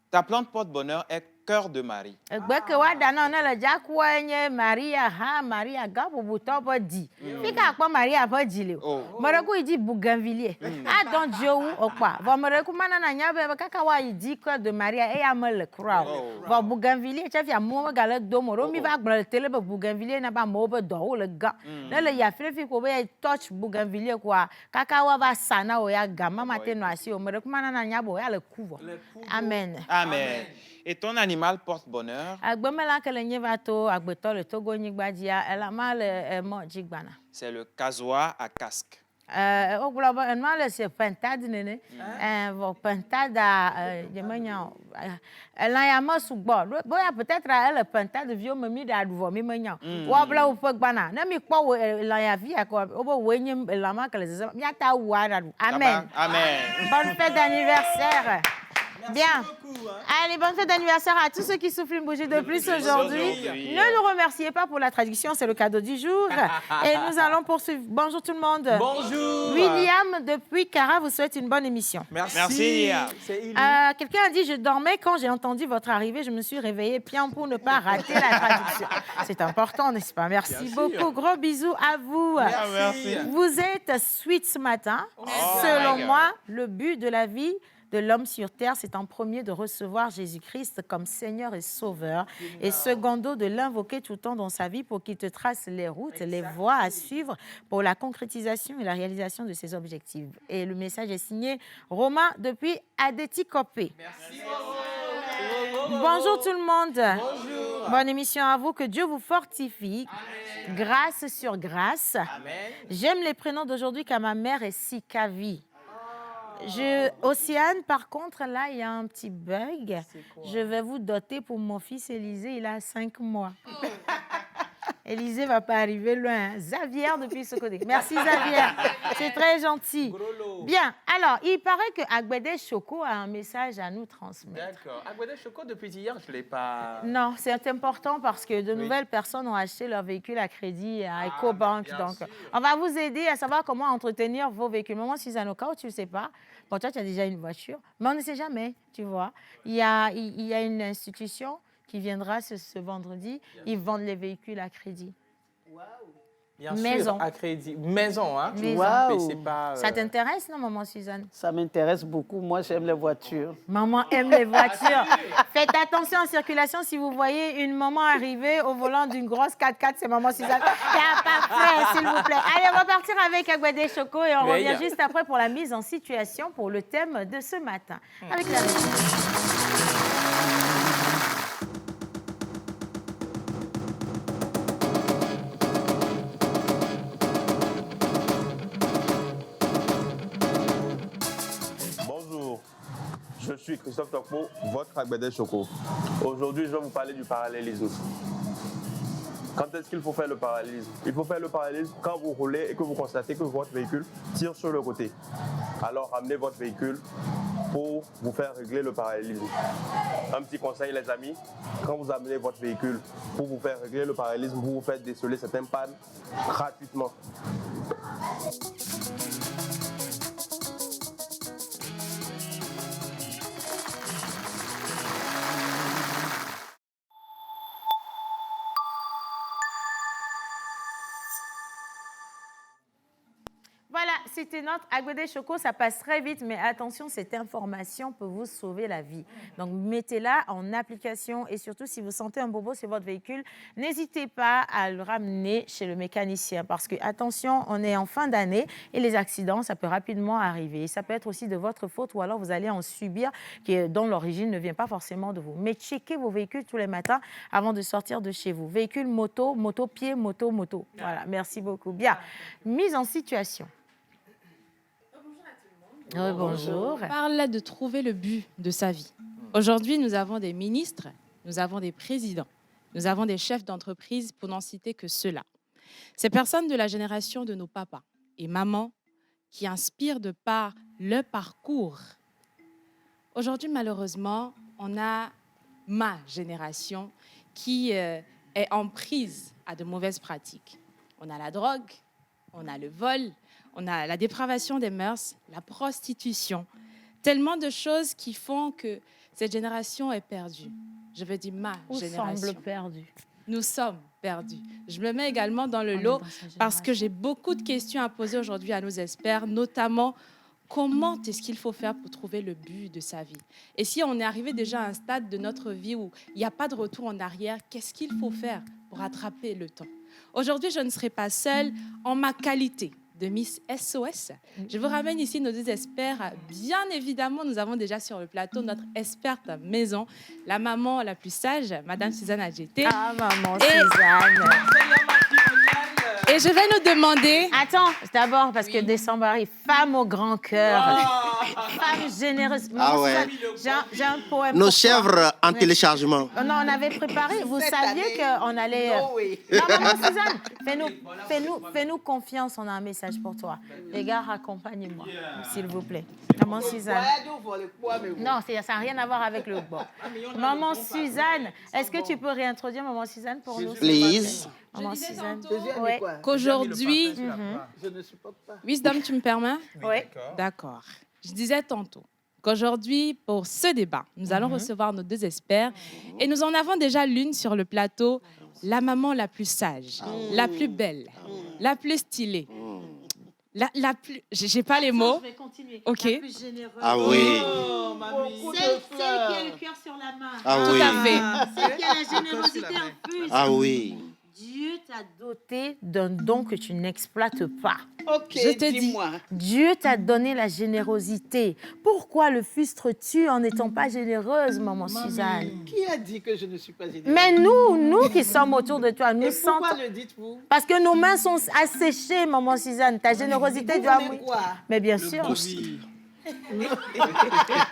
Speaker 8: Ta plante porte-bonheur est cœur de Marie.
Speaker 3: Egbe ke woaɖa na ne le dzakua nye Maria ha Maria gã bubutɔ ƒe dzi. Fi ka akpɔ Maria ƒe dzi le o. Me ɖe ku yi dzi Bougainvilliers. Adɔn dziowu okpa. Vɔ me ɖe ku ma nana nya be kaka woayi dzi cœur de Maria eya me le kura o. Vɔ Bougainvilliers tse fia amewo megale dom o. Ɖo mi va gblɔ le tele be Bougainvilliers na be amewo be dɔwo le gã. Ne le ya fi ko be ya touch Bougainvilliers koa kaka woava sa na wo ya ga mama te nɔ asi o. Me ɖe ku ma nana nya be o ya le ku vɔ. Amen.
Speaker 8: Amen. Et ton animal porte-bonheur,
Speaker 3: Agbemela ke le nye va to agbetɔ le Togo nyigba dzia elama le mɔ dzi gbana.
Speaker 8: c'est le casoar à casque.
Speaker 3: Au globalement, c'est pentade, nene. Pentade à Yemagnan. L'ayama sous bord. Peut-être à elle, pentade vieux me mis à vous, Mimagnan. Wabla ou Pogana. N'aimez pas la vie à quoi. Au Wenyam, la marque, les Yata ou Amen.
Speaker 8: Amen.
Speaker 3: Bonne fête d'anniversaire. Bien.
Speaker 4: Beaucoup, hein.
Speaker 3: Allez, bonne fête d'anniversaire à tous ceux qui soufflent une bougie de plus aujourd'hui. Ne nous remerciez pas pour la traduction, c'est le cadeau du jour. Et nous allons poursuivre. Bonjour tout le monde.
Speaker 4: Bonjour.
Speaker 3: William, depuis Cara, vous souhaite une bonne émission.
Speaker 8: Merci.
Speaker 4: C'est Ili.
Speaker 3: Quelqu'un a dit, je dormais quand j'ai entendu votre arrivée, je me suis réveillée bien pour ne pas rater la traduction. C'est important, n'est-ce pas? Merci
Speaker 4: Bien
Speaker 3: beaucoup.
Speaker 4: sûr.
Speaker 3: Gros bisous à vous.
Speaker 8: Merci.
Speaker 3: Vous êtes sweet ce matin.
Speaker 8: Oh
Speaker 3: Selon
Speaker 8: my God.
Speaker 3: moi, le but de la vie de l'homme sur terre, c'est en premier de recevoir Jésus-Christ comme Seigneur et Sauveur, et secondo de l'invoquer tout le temps dans sa vie pour qu'il te trace les routes, les voies à suivre pour la concrétisation et la réalisation de ses objectifs. Et le message est signé Romain depuis Adeti Kopé.
Speaker 4: Merci.
Speaker 3: Bonjour tout le monde.
Speaker 4: Bonjour.
Speaker 3: Bonne émission à vous, que Dieu vous fortifie. Grâce sur grâce.
Speaker 4: Amen.
Speaker 3: J'aime les prénoms d'aujourd'hui car ma mère est Sikavi. Océane, par contre, là, il y a un petit bug. Je vais vous doter pour mon fils Élisée, il a 5 mois. Élisée ne va pas arriver loin. Xavier depuis ce côté. Merci Xavier, c'est très gentil.
Speaker 4: Grolo.
Speaker 3: Bien, alors, il paraît que Agbede Choco a un message à nous transmettre.
Speaker 4: D'accord. Agbede Choco, depuis hier, je ne l'ai pas...
Speaker 3: Non, c'est important parce que de nouvelles personnes ont acheté leur véhicule à crédit à EcoBank.
Speaker 4: bien
Speaker 3: Donc,
Speaker 4: sûr.
Speaker 3: on va vous aider à savoir comment entretenir vos véhicules. Maman Suzanne, au cas où tu ne sais pas, bon, toi, tu as déjà une voiture, mais on ne sait jamais, tu vois. Il y a une institution qui viendra ce vendredi. Ils vendent les véhicules à crédit.
Speaker 4: Bien
Speaker 3: Maison.
Speaker 4: sûr, à crédit. Maison, hein.
Speaker 3: Maison.
Speaker 4: Mais c'est pas...
Speaker 3: Ça t'intéresse, non, maman Suzanne?
Speaker 5: Ça m'intéresse beaucoup. Moi, j'aime les voitures.
Speaker 3: Maman aime les voitures. Faites attention en circulation. Si vous voyez une maman arriver au volant d'une grosse 4x4, c'est maman Suzanne. C'est parfait, s'il vous plaît. Allez, on va partir avec Agbede Choco et on revient juste après pour la mise en situation pour le thème de ce matin. Avec la
Speaker 10: Bonjour, je suis Christophe Tokpo, votre Agbede Choco. Aujourd'hui, je vais vous parler du parallélisme. Quand est-ce qu'il faut faire le parallélisme? Il faut faire le parallélisme quand vous roulez et que vous constatez que votre véhicule tire sur le côté. Alors, ramenez votre véhicule pour vous faire régler le parallélisme. Un petit conseil, les amis, quand vous amenez votre véhicule pour vous faire régler le parallélisme, vous vous faites déceler certaines pannes gratuitement.
Speaker 3: Voilà, c'était notre Agbede Choco. Ça passe très vite, mais attention, cette information peut vous sauver la vie. Donc, mettez-la en application et surtout, si vous sentez un bobo sur votre véhicule, n'hésitez pas à le ramener chez le mécanicien parce que, attention, on est en fin d'année et les accidents, ça peut rapidement arriver. Et ça peut être aussi de votre faute ou alors vous allez en subir dont l'origine ne vient pas forcément de vous. Mais checkez vos véhicules tous les matins avant de sortir de chez vous. Véhicule, moto, moto-pied, moto. Voilà, merci beaucoup. Bien, mise en situation. Bonjour.
Speaker 7: On parle de trouver le but de sa vie. Aujourd'hui, nous avons des ministres, nous avons des présidents, nous avons des chefs d'entreprise, pour n'en citer que ceux-là. Ces personnes de la génération de nos papas et mamans qui inspirent de par leur parcours. Aujourd'hui, malheureusement, on a ma génération qui est en prise à de mauvaises pratiques. On a la drogue, on a le vol, on a la dépravation des mœurs, la prostitution. Tellement de choses qui font que cette génération est perdue. Je veux dire ma génération.
Speaker 3: Semble perdue.
Speaker 7: Nous sommes perdus. Je me mets également dans le lot parce que j'ai beaucoup de questions à poser aujourd'hui à nos experts, notamment comment est-ce qu'il faut faire pour trouver le but de sa vie? Et si on est arrivé déjà à un stade de notre vie où il n'y a pas de retour en arrière, qu'est-ce qu'il faut faire pour rattraper le temps? Aujourd'hui, je ne serai pas seule en ma qualité de Miss SOS. Je vous ramène ici nos deux experts. Bien évidemment, nous avons déjà sur le plateau notre experte maison, la maman la plus sage, Madame Suzanne Adjeté.
Speaker 3: Ah, maman Suzanne.
Speaker 7: Et Et je vais nous demander...
Speaker 3: Attends, d'abord, parce que décembre arrive. Femme au grand cœur. Femme généreuse.
Speaker 6: Ah ouais.
Speaker 3: J'ai un poème.
Speaker 6: Nos
Speaker 3: pour toi.
Speaker 6: chèvres en téléchargement.
Speaker 3: Non, on avait préparé. Vous saviez qu'on allait...
Speaker 5: No way.
Speaker 3: Non, maman Suzanne, fais-nous confiance. On a un message pour toi. Les gars, accompagnez-moi, s'il vous plaît. Maman Suzanne. Non, ça n'a rien à voir avec le bord. Maman Suzanne, est-ce que tu peux réintroduire Maman Suzanne pour nous?
Speaker 6: Please.
Speaker 3: Maman Suzanne.
Speaker 5: Ouais.
Speaker 7: Qu'aujourd'hui...
Speaker 5: Je ne supporte pas.
Speaker 7: Wisdom, tu me permets?
Speaker 3: Oui.
Speaker 7: D'accord. Je disais tantôt qu'aujourd'hui, pour ce débat, nous allons recevoir nos 2 experts et nous en avons déjà l'une sur le plateau, la maman la plus sage, la plus belle, la plus stylée, la plus... J'ai pas les mots.
Speaker 3: Je vais continuer.
Speaker 7: Ok.
Speaker 3: La plus généreuse.
Speaker 6: Ah oui.
Speaker 3: Celle qui a le cœur sur la main.
Speaker 6: Ah
Speaker 7: Tout
Speaker 6: oui.
Speaker 7: à fait.
Speaker 3: Celle qui a la générosité en plus.
Speaker 6: Ah oui.
Speaker 3: Dieu t'a doté d'un don que tu n'exploites pas.
Speaker 5: Ok,
Speaker 7: Je te dis.
Speaker 5: dis-moi.
Speaker 3: Dieu t'a donné la générosité. Pourquoi le frustres-tu en n'étant pas généreuse, maman Suzanne?
Speaker 5: Qui a dit que je ne suis pas généreuse?
Speaker 3: Mais nous qui sommes autour de toi, nous
Speaker 5: Et pourquoi
Speaker 3: sentons...
Speaker 5: le dites-vous?
Speaker 3: Parce que nos mains sont asséchées, maman Suzanne. Ta générosité
Speaker 5: Vous
Speaker 3: doit...
Speaker 5: voulez quoi?
Speaker 3: Mais bien sûr.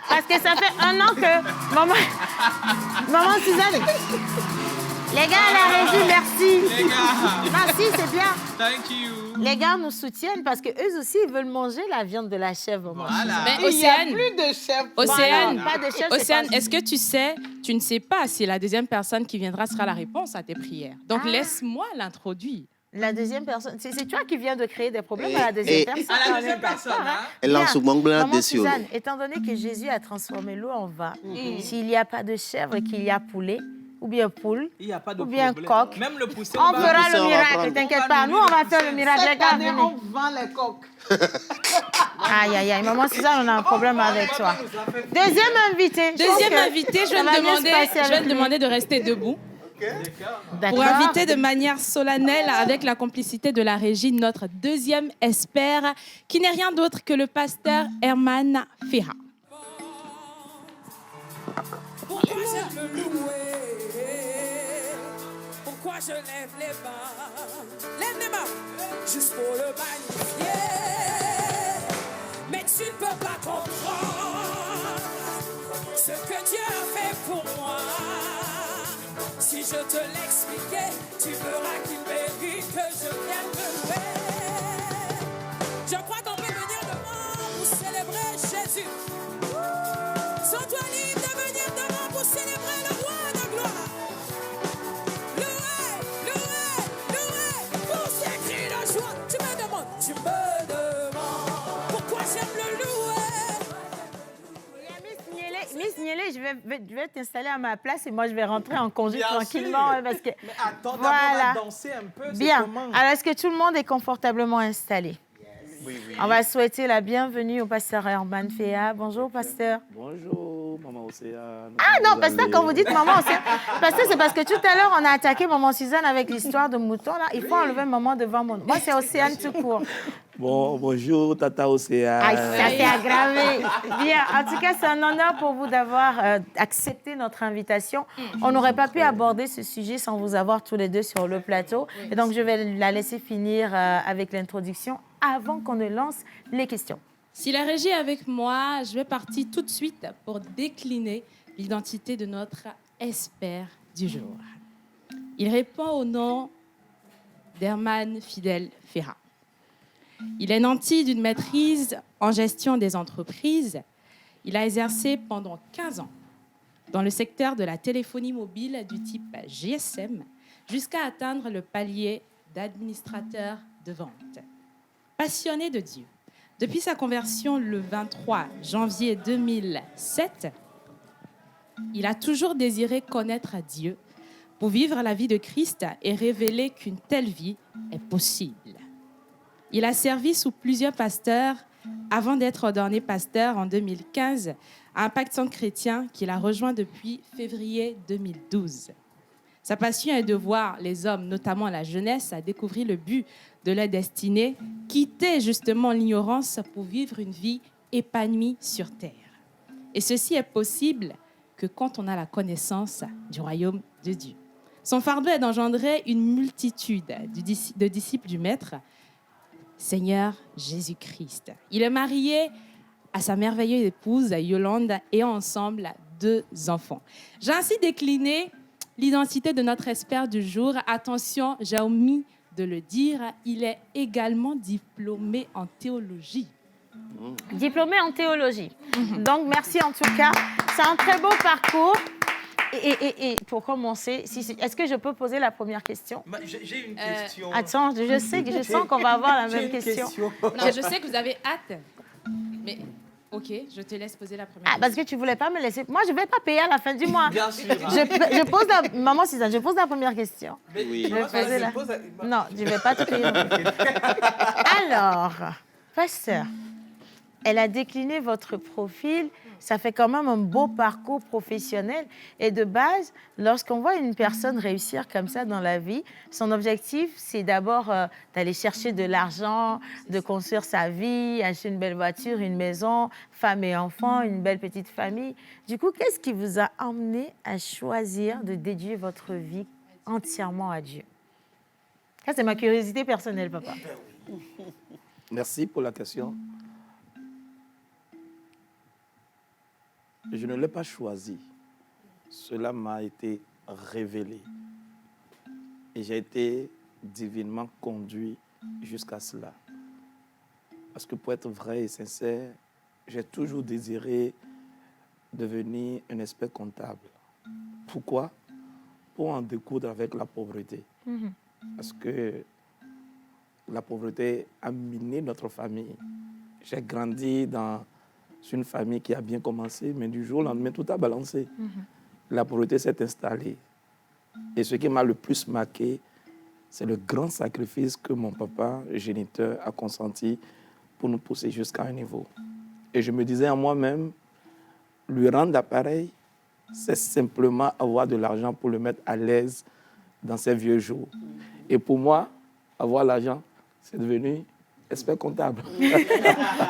Speaker 3: Parce que ça fait 1 an que... Maman Suzanne... Les gars à la régie, merci.
Speaker 4: Les gars.
Speaker 3: Merci, c'est bien.
Speaker 4: Thank you.
Speaker 3: Les gars nous soutiennent parce qu'eux aussi, ils veulent manger la viande de la chèvre. maman.
Speaker 4: Voilà.
Speaker 7: Mais
Speaker 5: Il n'y a
Speaker 7: Océane,
Speaker 5: plus de chef.
Speaker 7: Océane,
Speaker 3: Pas de chèvre, c'est
Speaker 7: Océane,
Speaker 3: pas-
Speaker 7: est-ce que tu ne sais pas si la deuxième personne qui viendra sera la réponse à tes prières? Donc,
Speaker 3: Ah.
Speaker 7: laisse-moi l'introduire.
Speaker 3: La deuxième personne, c'est toi qui viens de créer des problèmes
Speaker 6: Et-
Speaker 3: à la deuxième
Speaker 6: et-
Speaker 3: personne.
Speaker 4: À la
Speaker 3: on
Speaker 4: deuxième
Speaker 3: n'aime pas
Speaker 4: personne,
Speaker 3: ça,
Speaker 4: hein.
Speaker 6: Elle lance
Speaker 3: Bien.
Speaker 6: souvent blanc
Speaker 3: Maman
Speaker 6: dessus.
Speaker 3: Suzanne, étant donné que Jésus a transformé l'eau en vin, s'il n'y a pas de chèvre et qu'il y a poulet, ou bien poule,
Speaker 4: Il n'y a pas de
Speaker 3: ou bien
Speaker 4: problème.
Speaker 3: coq,
Speaker 4: Même le poussin,
Speaker 3: on
Speaker 4: va-
Speaker 3: fera
Speaker 6: pousser,
Speaker 3: le
Speaker 6: on va
Speaker 3: miracle,
Speaker 6: prendre.
Speaker 3: t'inquiète pas. Nous, on va faire le miracle. Les
Speaker 5: Cette
Speaker 3: gars,
Speaker 5: année,
Speaker 3: venez.
Speaker 5: on vend les coques.
Speaker 3: Aïe, aïe, aïe. Maman Suzanne, on a un problème avec toi. Deuxième invité. Je pense
Speaker 7: Deuxième
Speaker 3: que
Speaker 7: invité, je
Speaker 3: ça va
Speaker 7: vais
Speaker 3: bien se passer
Speaker 7: te
Speaker 3: avec lui.
Speaker 7: demander de rester debout
Speaker 3: D'accord.
Speaker 7: pour inviter de manière solennelle, avec la complicité de la régie, notre deuxième expert, qui n'est rien d'autre que le pasteur Herman Ferra.
Speaker 11: Pourquoi je le louer? Pourquoi je lève les mains? Lève les mains, juste pour le magnifier. Mais tu ne peux pas comprendre ce que Dieu a fait pour moi. Si je te l'expliquais, tu verras qu'il mérite que je vienne me louer. Je crois qu'on peut venir devant pour célébrer Jésus. Sens-toi libre de venir devant pour célébrer le roi de gloire. Louer, louer, louer, pour ces cris de joie. Tu me demandes pourquoi j'aime le louer.
Speaker 3: Miss Nielé, je vais t'installer à ma place et moi, je vais rentrer en congé
Speaker 4: Bien
Speaker 3: tranquillement.
Speaker 4: sûr.
Speaker 3: hein, parce que...
Speaker 4: Mais attends, d'abord,
Speaker 3: Voilà.
Speaker 4: on va danser un peu. c'est
Speaker 3: Bien.
Speaker 4: comment?
Speaker 3: Alors, est-ce que tout le monde est confortablement installé?
Speaker 8: Oui, oui.
Speaker 3: On va souhaiter la bienvenue au pasteur Herman Féa. Bonjour, pasteur.
Speaker 12: Bonjour, maman Océane.
Speaker 3: Ah non, pasteur, quand vous dites maman, pasteur, c'est parce que tout à l'heure, on a attaqué maman Suzanne avec l'histoire de mouton. Là. Il faut enlever maman devant mon nom. Moi, c'est Océane tout court.
Speaker 12: Bon, bonjour, tata Océane.
Speaker 3: Ah, ça s'est aggravé. Bien, en tout cas, c'est un honneur pour vous d'avoir accepté notre invitation. On n'aurait pas pu aborder ce sujet sans vous avoir tous les deux sur le plateau. Et donc, je vais la laisser finir avec l'introduction avant qu'on ne lance les questions.
Speaker 7: Si la régie est avec moi, je vais partir tout de suite pour décliner l'identité de notre expert du jour. Il répond au nom d'Herman Fidel Ferra. Il est nanti d'une maîtrise en gestion des entreprises. Il a exercé pendant 15 ans dans le secteur de la téléphonie mobile du type GSM jusqu'à atteindre le palier d'administrateur de vente. Passionné de Dieu, depuis sa conversion le 23 janvier 2007, il a toujours désiré connaître Dieu pour vivre la vie de Christ et révéler qu'une telle vie est possible. Il a servi sous plusieurs pasteurs avant d'être ordonné pasteur en 2015 à Impact Centre Chrétien qu'il a rejoint depuis février 2012. Sa passion est de voir les hommes, notamment la jeunesse, à découvrir le but de leur destinée, quitter justement l'ignorance pour vivre une vie épanouie sur terre. Et ceci est possible que quand on a la connaissance du royaume de Dieu. Son fardeau est d'engendrer une multitude de disciples du Maître, Seigneur Jésus-Christ. Il est marié à sa merveilleuse épouse, Yolande, et ont ensemble 2 enfants. J'ai ainsi décliné l'identité de notre expert du jour. Attention, j'ai omis de le dire, il est également diplômé en théologie.
Speaker 3: Diplômé en théologie. Donc, merci en tout cas. C'est un très beau parcours. Et pour commencer, est-ce que je peux poser la première question?
Speaker 4: J'ai une question.
Speaker 3: Attends, je sens qu'on va avoir la même question.
Speaker 7: Non, je sais que vous avez hâte. Mais, ok, je te laisse poser la première question.
Speaker 3: Parce que tu ne voulais pas me laisser. Moi, je ne vais pas payer à la fin du mois.
Speaker 4: Bien sûr.
Speaker 3: Je pose Maman Suzanne, je pose la première question.
Speaker 6: Oui.
Speaker 3: Je vais poser Non, je ne vais pas te payer. Alors, pasteur, elle a décliné votre profil. Ça fait quand même un beau parcours professionnel. Et de base, lorsqu'on voit une personne réussir comme ça dans la vie, son objectif, c'est d'abord d'aller chercher de l'argent, de construire sa vie, acheter une belle voiture, une maison, femme et enfants, une belle petite famille. Du coup, qu'est-ce qui vous a amené à choisir de dédier votre vie entièrement à Dieu? Ça, c'est ma curiosité personnelle, papa.
Speaker 12: Merci pour la question. Je ne l'ai pas choisi. Cela m'a été révélé. Et j'ai été divinement conduit jusqu'à cela. Parce que pour être vrai et sincère, j'ai toujours désiré devenir un expert comptable. Pourquoi? Pour en découdre avec la pauvreté. Parce que la pauvreté a miné notre famille. J'ai grandi dans une famille qui a bien commencé, mais du jour au lendemain, tout a balancé. La pauvreté s'est installée. Et ce qui m'a le plus marqué, c'est le grand sacrifice que mon papa, géniteur, a consenti pour nous pousser jusqu'à un niveau. Et je me disais à moi-même, lui rendre l'appareil, c'est simplement avoir de l'argent pour le mettre à l'aise dans ses vieux jours. Et pour moi, avoir l'argent, c'est devenu expert comptable.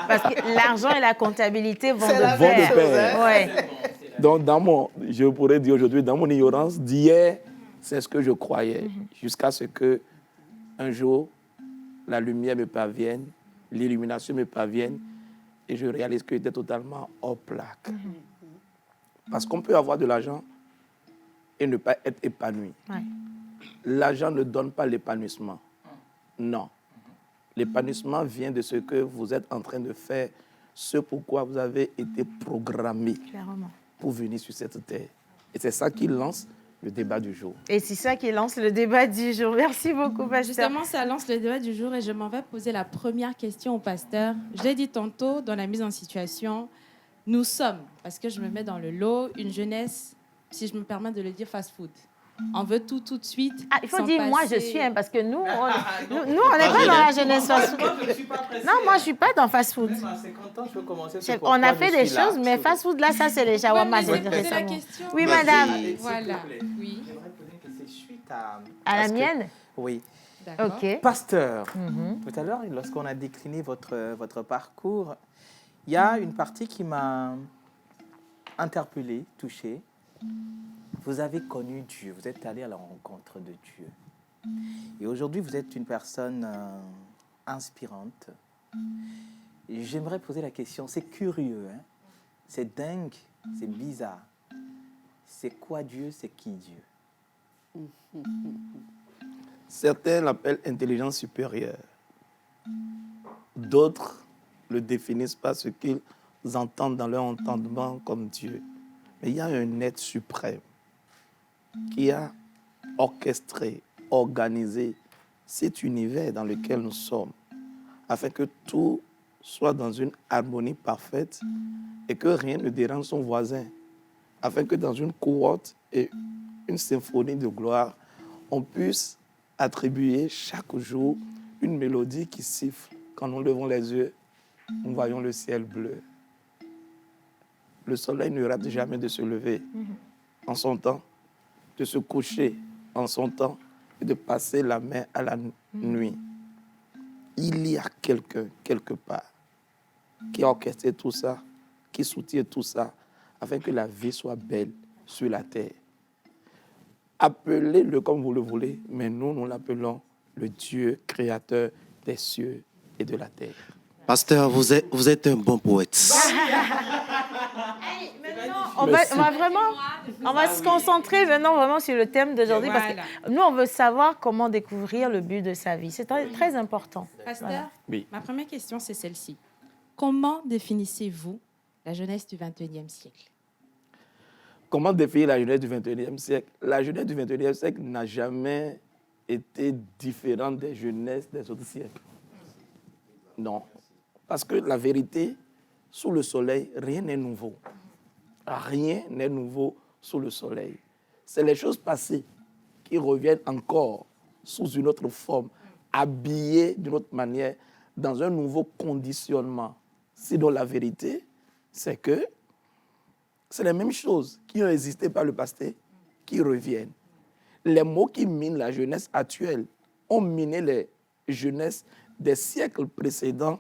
Speaker 3: Parce que l'argent et la comptabilité vont de
Speaker 12: Vont
Speaker 3: pair.
Speaker 12: de pair.
Speaker 3: Ouais.
Speaker 12: Donc, je pourrais dire aujourd'hui, dans mon ignorance d'hier, c'est ce que je croyais. Jusqu'à ce que un jour, la lumière me parvienne, l'illumination me parvienne, et je réalise que j'étais totalement hors plaque. Parce qu'on peut avoir de l'argent et ne pas être épanoui.
Speaker 3: Ouais.
Speaker 12: L'argent ne donne pas l'épanouissement. Non. L'épanouissement vient de ce que vous êtes en train de faire, ce pourquoi vous avez été programmé
Speaker 3: Clairement.
Speaker 12: pour venir sur cette terre. Et c'est ça qui lance le débat du jour.
Speaker 3: Et c'est ça qui lance le débat du jour. Merci beaucoup, pasteur.
Speaker 7: Justement, ça lance le débat du jour et je m'en vais poser la première question au pasteur. Je l'ai dit tantôt dans la mise en situation, nous sommes, parce que je me mets dans le lot, une jeunesse, si je me permets de le dire, fast-food. On veut tout de suite.
Speaker 3: Il faut
Speaker 7: sans
Speaker 3: dire moi je
Speaker 7: passer-
Speaker 3: suis, parce que nous, on n'est pas dans la jeunesse fast-food. Non, moi je ne suis pas dans fast-food.
Speaker 4: Même à 50 ans, je peux commencer.
Speaker 3: On a fait des choses, mais fast-food là, ça c'est les shawarma.
Speaker 7: Ouais, mais c'est la
Speaker 3: récemment.
Speaker 7: question.
Speaker 3: Oui, madame.
Speaker 7: Voilà. Oui.
Speaker 4: J'aimerais poser une question suite à...
Speaker 3: À la
Speaker 4: parce que-
Speaker 3: mienne?
Speaker 4: Oui.
Speaker 7: D'accord.
Speaker 3: Ok.
Speaker 4: Pasteur,
Speaker 3: Mhm.
Speaker 4: tout à l'heure, lorsqu'on a décliné votre parcours, il y a une partie qui m'a interpellé, touché. Vous avez connu Dieu, vous êtes allé à la rencontre de Dieu. Et aujourd'hui, vous êtes une personne inspirante. Et j'aimerais poser la question, c'est curieux, hein? C'est dingue, c'est bizarre. C'est quoi Dieu, c'est qui Dieu?
Speaker 12: Certains l'appellent intelligence supérieure. D'autres le définissent par ce qu'ils entendent dans leur entendement comme Dieu. Mais il y a un être suprême qui a orchestré, organisé cet univers dans lequel nous sommes, afin que tout soit dans une harmonie parfaite et que rien ne dérange son voisin, afin que dans une cohorte et une symphonie de gloire, on puisse attribuer chaque jour une mélodie qui siffle. Quand nous levons les yeux, nous voyons le ciel bleu. Le soleil ne rate jamais de se lever en son temps, de se coucher en son temps et de passer la main à la nuit. Il y a quelqu'un, quelque part, qui a orchestré tout ça, qui soutient tout ça, afin que la vie soit belle sur la terre. Appelez-le comme vous le voulez, mais nous l'appelons le Dieu créateur des cieux et de la terre.
Speaker 6: Pasteur, vous êtes un bon poète.
Speaker 3: On va se concentrer maintenant vraiment sur le thème d'aujourd'hui parce que nous, on veut savoir comment découvrir le but de sa vie. C'est très important.
Speaker 7: Pasteur,
Speaker 12: Oui.
Speaker 7: ma première question, c'est celle-ci. Comment définissez-vous la jeunesse du 21e siècle?
Speaker 12: Comment définir la jeunesse du 21e siècle? La jeunesse du 21e siècle n'a jamais été différente des jeunesses des autres siècles. Non. Parce que la vérité, sous le soleil, rien n'est nouveau. Rien n'est nouveau sous le soleil. C'est les choses passées qui reviennent encore sous une autre forme, habillées d'une autre manière, dans un nouveau conditionnement. Sinon, la vérité, c'est que c'est les mêmes choses qui ont existé par le passé qui reviennent. Les mots qui minent la jeunesse actuelle ont miné les jeunesses des siècles précédents,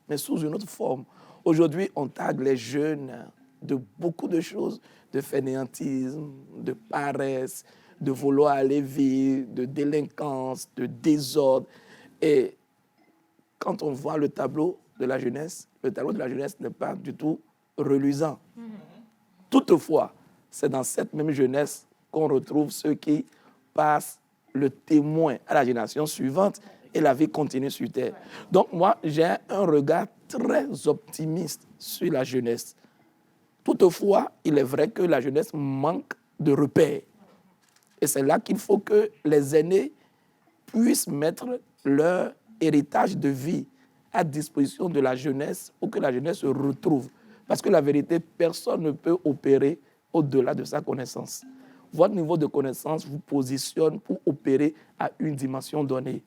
Speaker 12: mais sous une autre forme. Aujourd'hui, on tague les jeunes de beaucoup de choses, de fainéantisme, de paresse, de vouloir aller vivre, de délinquance, de désordre. Et quand on voit le tableau de la jeunesse n'est pas du tout reluisant. Toutefois, c'est dans cette même jeunesse qu'on retrouve ceux qui passent le témoin à la génération suivante et la vie continue sur terre. Donc moi, j'ai un regard très optimiste sur la jeunesse. Toutefois, il est vrai que la jeunesse manque de repères. Et c'est là qu'il faut que les aînés puissent mettre leur héritage de vie à disposition de la jeunesse pour que la jeunesse se retrouve. Parce que la vérité, personne ne peut opérer au-delà de sa connaissance. Votre niveau de connaissance vous positionne pour opérer à une dimension donnée.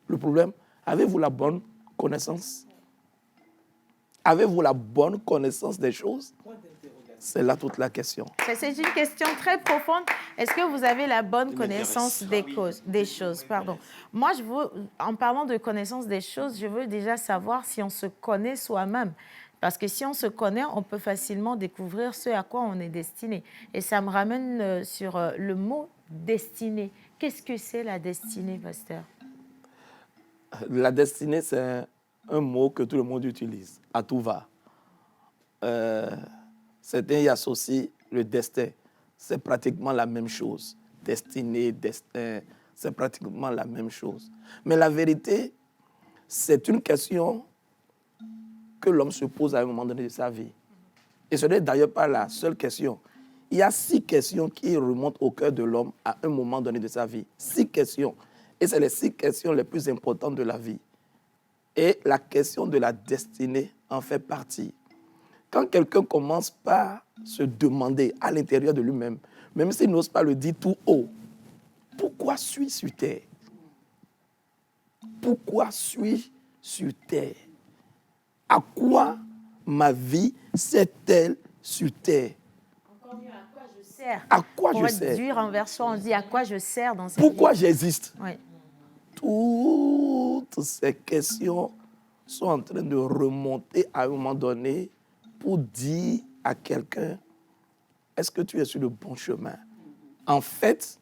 Speaker 12: Le problème, avez-vous la bonne connaissance? Avez-vous la bonne connaissance des choses? C'est là toute la question.
Speaker 3: C'est une question très profonde. Est-ce que vous avez la bonne connaissance des choses? Pardon. Moi, en parlant de connaissance des choses, je veux déjà savoir si on se connaît soi-même. Parce que si on se connaît, on peut facilement découvrir ce à quoi on est destiné. Et ça me ramène sur le mot destinée. Qu'est-ce que c'est la destinée, pasteur?
Speaker 12: La destinée, c'est un mot que tout le monde utilise, à tout va. Certains y associent le destin. C'est pratiquement la même chose. Destinée, destin, c'est pratiquement la même chose. Mais la vérité, c'est une question que l'homme se pose à un moment donné de sa vie. Et ce n'est d'ailleurs pas la seule question. Il y a 6 questions qui remontent au cœur de l'homme à un moment donné de sa vie. 6 questions. Et c'est les 6 questions les plus importantes de la vie. Et la question de la destinée en fait partie. Quand quelqu'un commence par se demander à l'intérieur de lui-même, même s'il n'ose pas le dire tout haut, pourquoi suis-je sur terre? Pourquoi suis-je sur terre? À quoi ma vie sert-elle sur terre?
Speaker 3: Encore mieux, à quoi je sers?
Speaker 12: À quoi
Speaker 3: Pour
Speaker 12: je sers?
Speaker 3: être dur en version, on dit à quoi je sers dans cette vie.
Speaker 12: Pourquoi j'existe?
Speaker 3: Oui.
Speaker 12: Toutes ces questions sont en train de remonter à un moment donné pour dire à quelqu'un, est-ce que tu es sur le bon chemin? En fait,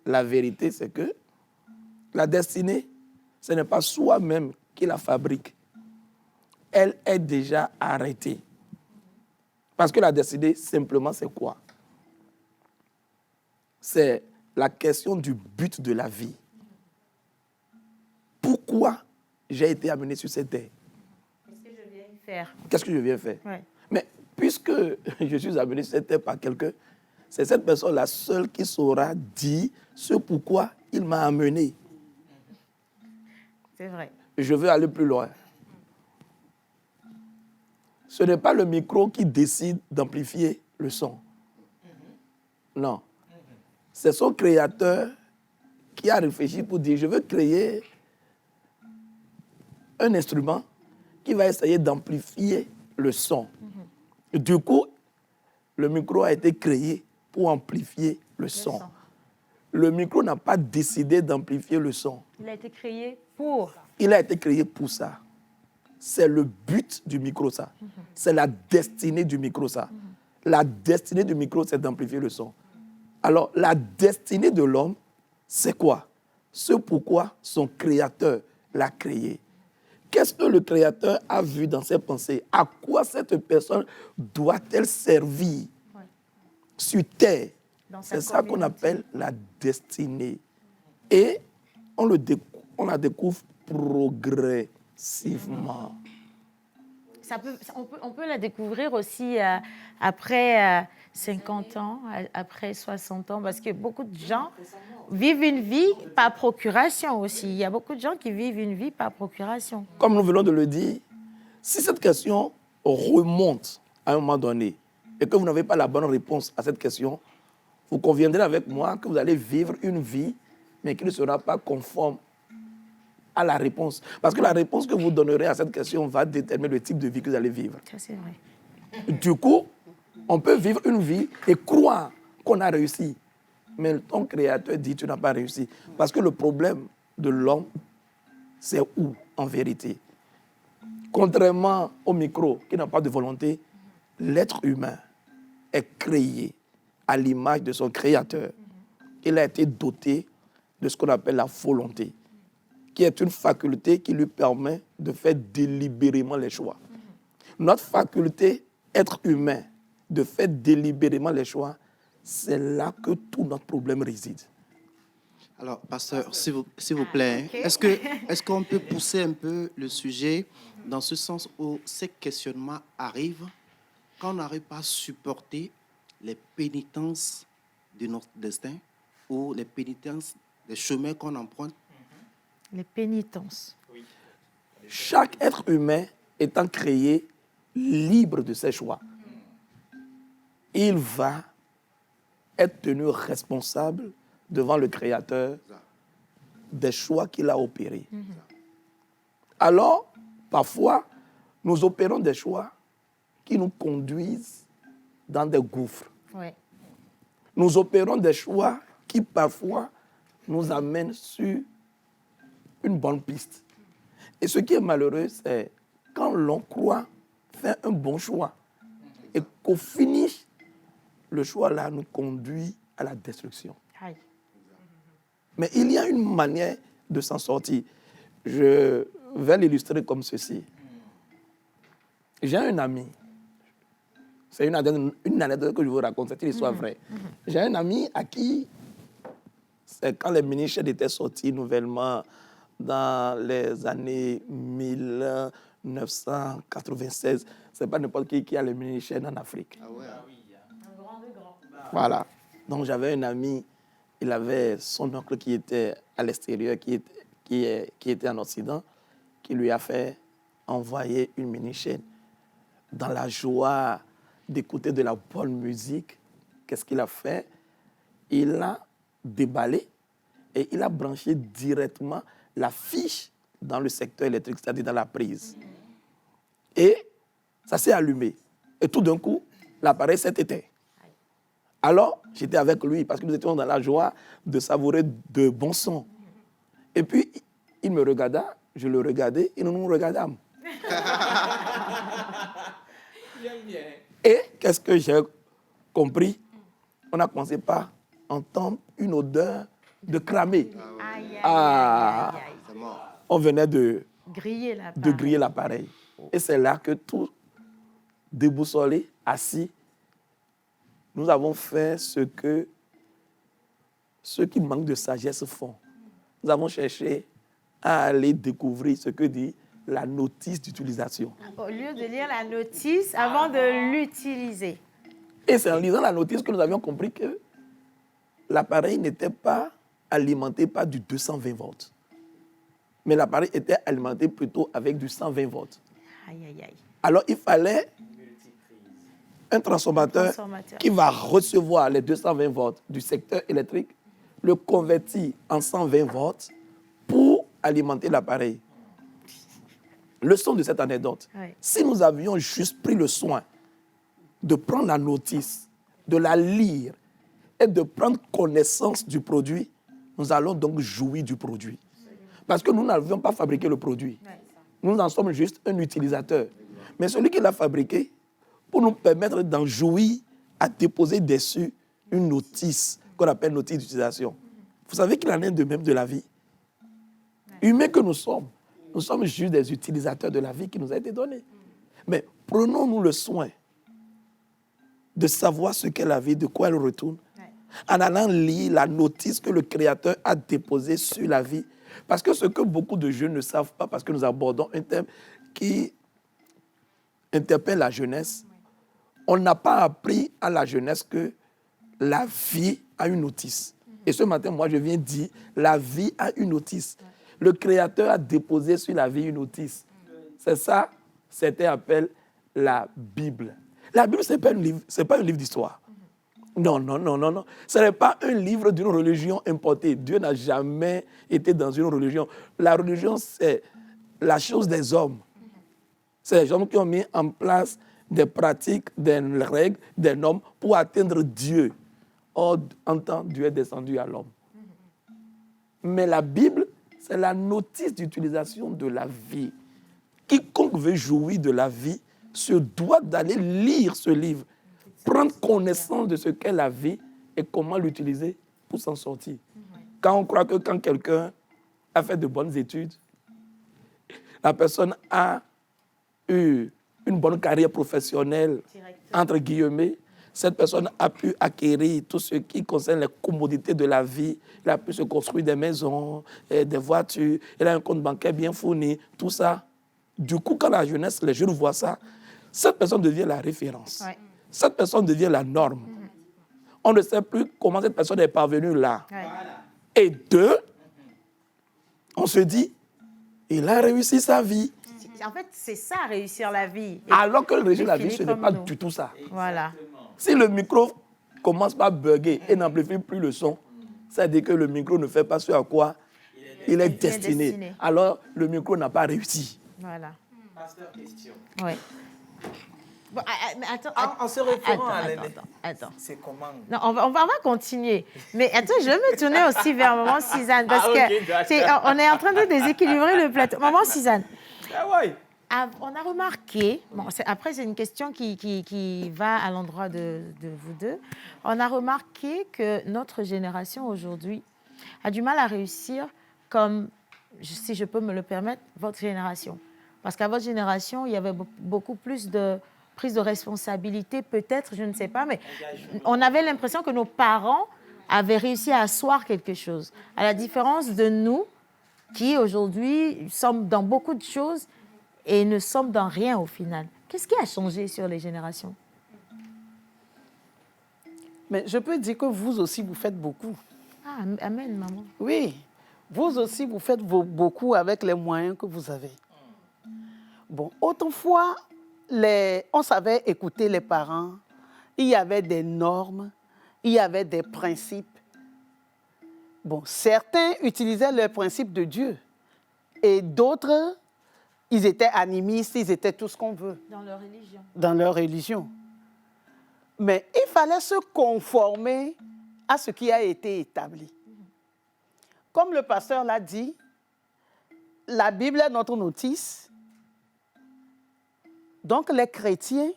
Speaker 12: la vérité, c'est que la destinée, ce n'est pas soi-même qui la fabrique. Elle est déjà arrêtée. Parce que la destinée, simplement, c'est quoi? C'est la question du but de la vie. Pourquoi j'ai été amené sur cette terre?
Speaker 3: Qu'est-ce que je viens faire?
Speaker 12: Qu'est-ce que je viens faire?
Speaker 3: Ouais.
Speaker 12: Mais puisque je suis amené sur cette terre par quelqu'un, c'est cette personne la seule qui saura dire ce pourquoi il m'a amené.
Speaker 3: C'est vrai.
Speaker 12: Je veux aller plus loin. Ce n'est pas le micro qui décide d'amplifier le son. Non. C'est son créateur qui a réfléchi pour dire, je veux créer un instrument qui va essayer d'amplifier le son. Du coup, le micro a été créé pour amplifier le son. Le micro n'a pas décidé d'amplifier le son.
Speaker 3: Il a été créé pour.
Speaker 12: Il a été créé pour ça. C'est le but du micro, ça. C'est la destinée du micro, ça. La destinée du micro, c'est d'amplifier le son. Alors, la destinée de l'homme, c'est quoi? Ce pourquoi son Créateur l'a créé. Qu'est-ce que le Créateur a vu dans ses pensées? À quoi cette personne doit-elle servir sur terre? C'est ça qu'on appelle la destinée. Et on la découvre progressivement.
Speaker 3: On peut la découvrir aussi après 50 ans, après 60 ans, parce que beaucoup de gens vivent une vie par procuration aussi. Il y a beaucoup de gens qui vivent une vie par procuration.
Speaker 12: Comme nous venons de le dire, si cette question remonte à un moment donné et que vous n'avez pas la bonne réponse à cette question, vous conviendrez avec moi que vous allez vivre une vie, mais qui ne sera pas conforme à la réponse. Parce que la réponse que vous donnerez à cette question va déterminer le type de vie que vous allez vivre.
Speaker 3: Ça, c'est vrai.
Speaker 12: Du coup, on peut vivre une vie et croire qu'on a réussi. Mais ton Créateur dit tu n'as pas réussi. Parce que le problème de l'homme, c'est où, en vérité? Contrairement au micro, qui n'a pas de volonté, l'être humain est créé à l'image de son Créateur. Il a été doté de ce qu'on appelle la volonté, qui est une faculté qui lui permet de faire délibérément les choix. Notre faculté, être humain, de faire délibérément les choix, c'est là que tout notre problème réside.
Speaker 6: Alors, pasteur, s'il vous plaît, est-ce qu'on peut pousser un peu le sujet dans ce sens où ces questionnements arrivent quand on n'arrive pas à supporter les pénitences de notre destin ou les pénitences des chemins qu'on emprunte?
Speaker 3: Les pénitences.
Speaker 12: Chaque être humain étant créé libre de ses choix, il va être tenu responsable devant le Créateur des choix qu'il a opérés. Alors, parfois, nous opérons des choix qui nous conduisent dans des gouffres.
Speaker 3: Ouais.
Speaker 12: Nous opérons des choix qui, parfois, nous amènent sur une bonne piste. Et ce qui est malheureux, c'est quand l'on croit faire un bon choix et qu'au finish, le choix-là nous conduit à la destruction.
Speaker 3: Aïe.
Speaker 12: Mais il y a une manière de s'en sortir. Je vais l'illustrer comme ceci. J'ai un ami. C'est une anecdote que je vous raconte, c'est une histoire vraie. J'ai un ami à qui, c'est quand les mini-chaînes étaient sortis nouvellement dans les années 1996, c'est pas n'importe qui a les mini-chaînes en Afrique.
Speaker 3: Un grand de grand.
Speaker 12: Voilà. Donc j'avais un ami, il avait son oncle qui était à l'extérieur, qui était en Occident, qui lui a fait envoyer une mini-chaîne. Dans la joie d'écouter de la bonne musique, qu'est-ce qu'il a fait? Il a déballé et il a branché directement la fiche dans le secteur électrique, c'est-à-dire dans la prise. Et ça s'est allumé. Et tout d'un coup, l'appareil s'est éteint. Alors, j'étais avec lui parce que nous étions dans la joie de savourer de bons sons. Et puis, il me regarda, je le regardais et nous nous regardâmes. Et qu'est-ce que j'ai compris? On a commencé par entendre une odeur de cramé. On venait de griller l'appareil. Et c'est là que tout déboussolé, assis, nous avons fait ce que ceux qui manquent de sagesse font. Nous avons cherché à aller découvrir ce que dit la notice d'utilisation.
Speaker 3: Au lieu de lire la notice avant de l'utiliser.
Speaker 12: Et c'est en lisant la notice que nous avions compris que l'appareil n'était pas alimenté par du 220 volts. Mais l'appareil était alimenté plutôt avec du 120 volts.
Speaker 3: Aïe, aïe, aïe.
Speaker 12: Alors, il fallait un transformateur qui va recevoir les 220 volts du secteur électrique, le convertir en 120 volts pour alimenter l'appareil. Leçon de cette anecdote. Oui. Si nous avions juste pris le soin de prendre la notice, de la lire et de prendre connaissance du produit, nous allons donc jouir du produit. Parce que nous n'avions pas fabriqué le produit. Nous en sommes juste un utilisateur. Mais celui qui l'a fabriqué, pour nous permettre d'en jouir, a déposé dessus une notice qu'on appelle notice d'utilisation. Vous savez qu'il en est de même de la vie. Humains que nous sommes juste des utilisateurs de la vie qui nous a été donnée. Mais prenons-nous le soin de savoir ce qu'est la vie, de quoi elle retourne, en allant lire la notice que le Créateur a déposée sur la vie. Parce que ce que beaucoup de jeunes ne savent pas, parce que nous abordons un thème qui interpelle la jeunesse, on n'a pas appris à la jeunesse que la vie a une notice. Et ce matin, moi, je viens dire, la vie a une notice. Le Créateur a déposé sur la vie une notice. C'est ça, certains appellent la Bible. La Bible, ce n'est pas un livre d'histoire. Non. Ce n'est pas un livre d'une religion importée. Dieu n'a jamais été dans une religion. La religion, c'est la chose des hommes. C'est les hommes qui ont mis en place des pratiques, des règles, des normes pour atteindre Dieu. Or, en temps, Dieu est descendu à l'homme. Mais la Bible, c'est la notice d'utilisation de la vie. Quiconque veut jouir de la vie se doit d'aller lire ce livre, prendre connaissance de ce qu'est la vie et comment l'utiliser pour s'en sortir. Quand on croit que quand quelqu'un a fait de bonnes études, la personne a eu une bonne carrière professionnelle, entre guillemets, cette personne a pu acquérir tout ce qui concerne les commodités de la vie. Elle a pu se construire des maisons, des voitures, elle a un compte bancaire bien fourni, tout ça. Du coup, quand la jeunesse, les jeunes voient ça, cette personne devient la référence. Ouais. Cette personne devient la norme. On ne sait plus comment cette personne est parvenue là. Ouais. Et deux, on se dit, il a réussi sa vie.
Speaker 3: En fait, c'est ça, réussir la vie.
Speaker 12: Alors que réussir la vie, ce n'est pas du tout ça.
Speaker 3: Voilà.
Speaker 12: Si le micro commence par bugger et n'amplifie plus le son, ça veut dire que le micro ne fait pas ce à quoi il est destiné. Alors, le micro n'a pas réussi.
Speaker 3: Voilà.
Speaker 8: Pasteur, question.
Speaker 3: Oui. Bon, attends,
Speaker 4: en se référant à
Speaker 3: attends.
Speaker 4: C'est comment?
Speaker 3: Non, on va continuer. Mais attends, je vais me tourner aussi vers Maman Suzanne parce que on est en train de déséquilibrer le plateau. Maman Suzanne.
Speaker 4: Ah ouais.
Speaker 3: On a remarqué, après c'est une question qui va à l'endroit de vous deux, on a remarqué que notre génération aujourd'hui a du mal à réussir comme, si je peux me le permettre, votre génération. Parce qu'à votre génération, il y avait beaucoup plus de prise de responsabilité, peut-être, je ne sais pas, mais on avait l'impression que nos parents avaient réussi à asseoir quelque chose. À la différence de nous, qui aujourd'hui sommes dans beaucoup de choses et ne sommes dans rien au final. Qu'est-ce qui a changé sur les générations?
Speaker 5: Mais je peux dire que vous aussi, vous faites beaucoup.
Speaker 3: Ah, amen, maman.
Speaker 5: Oui, vous aussi, vous faites beaucoup avec les moyens que vous avez. Bon, autrefois, on savait écouter les parents. Il y avait des normes, il y avait des principes. Bon, certains utilisaient les principes de Dieu et d'autres, ils étaient animistes, ils étaient tout ce qu'on veut.
Speaker 3: Dans leur religion.
Speaker 5: Dans leur religion. Mais il fallait se conformer à ce qui a été établi. Comme le pasteur l'a dit, la Bible est notre notice. Donc les chrétiens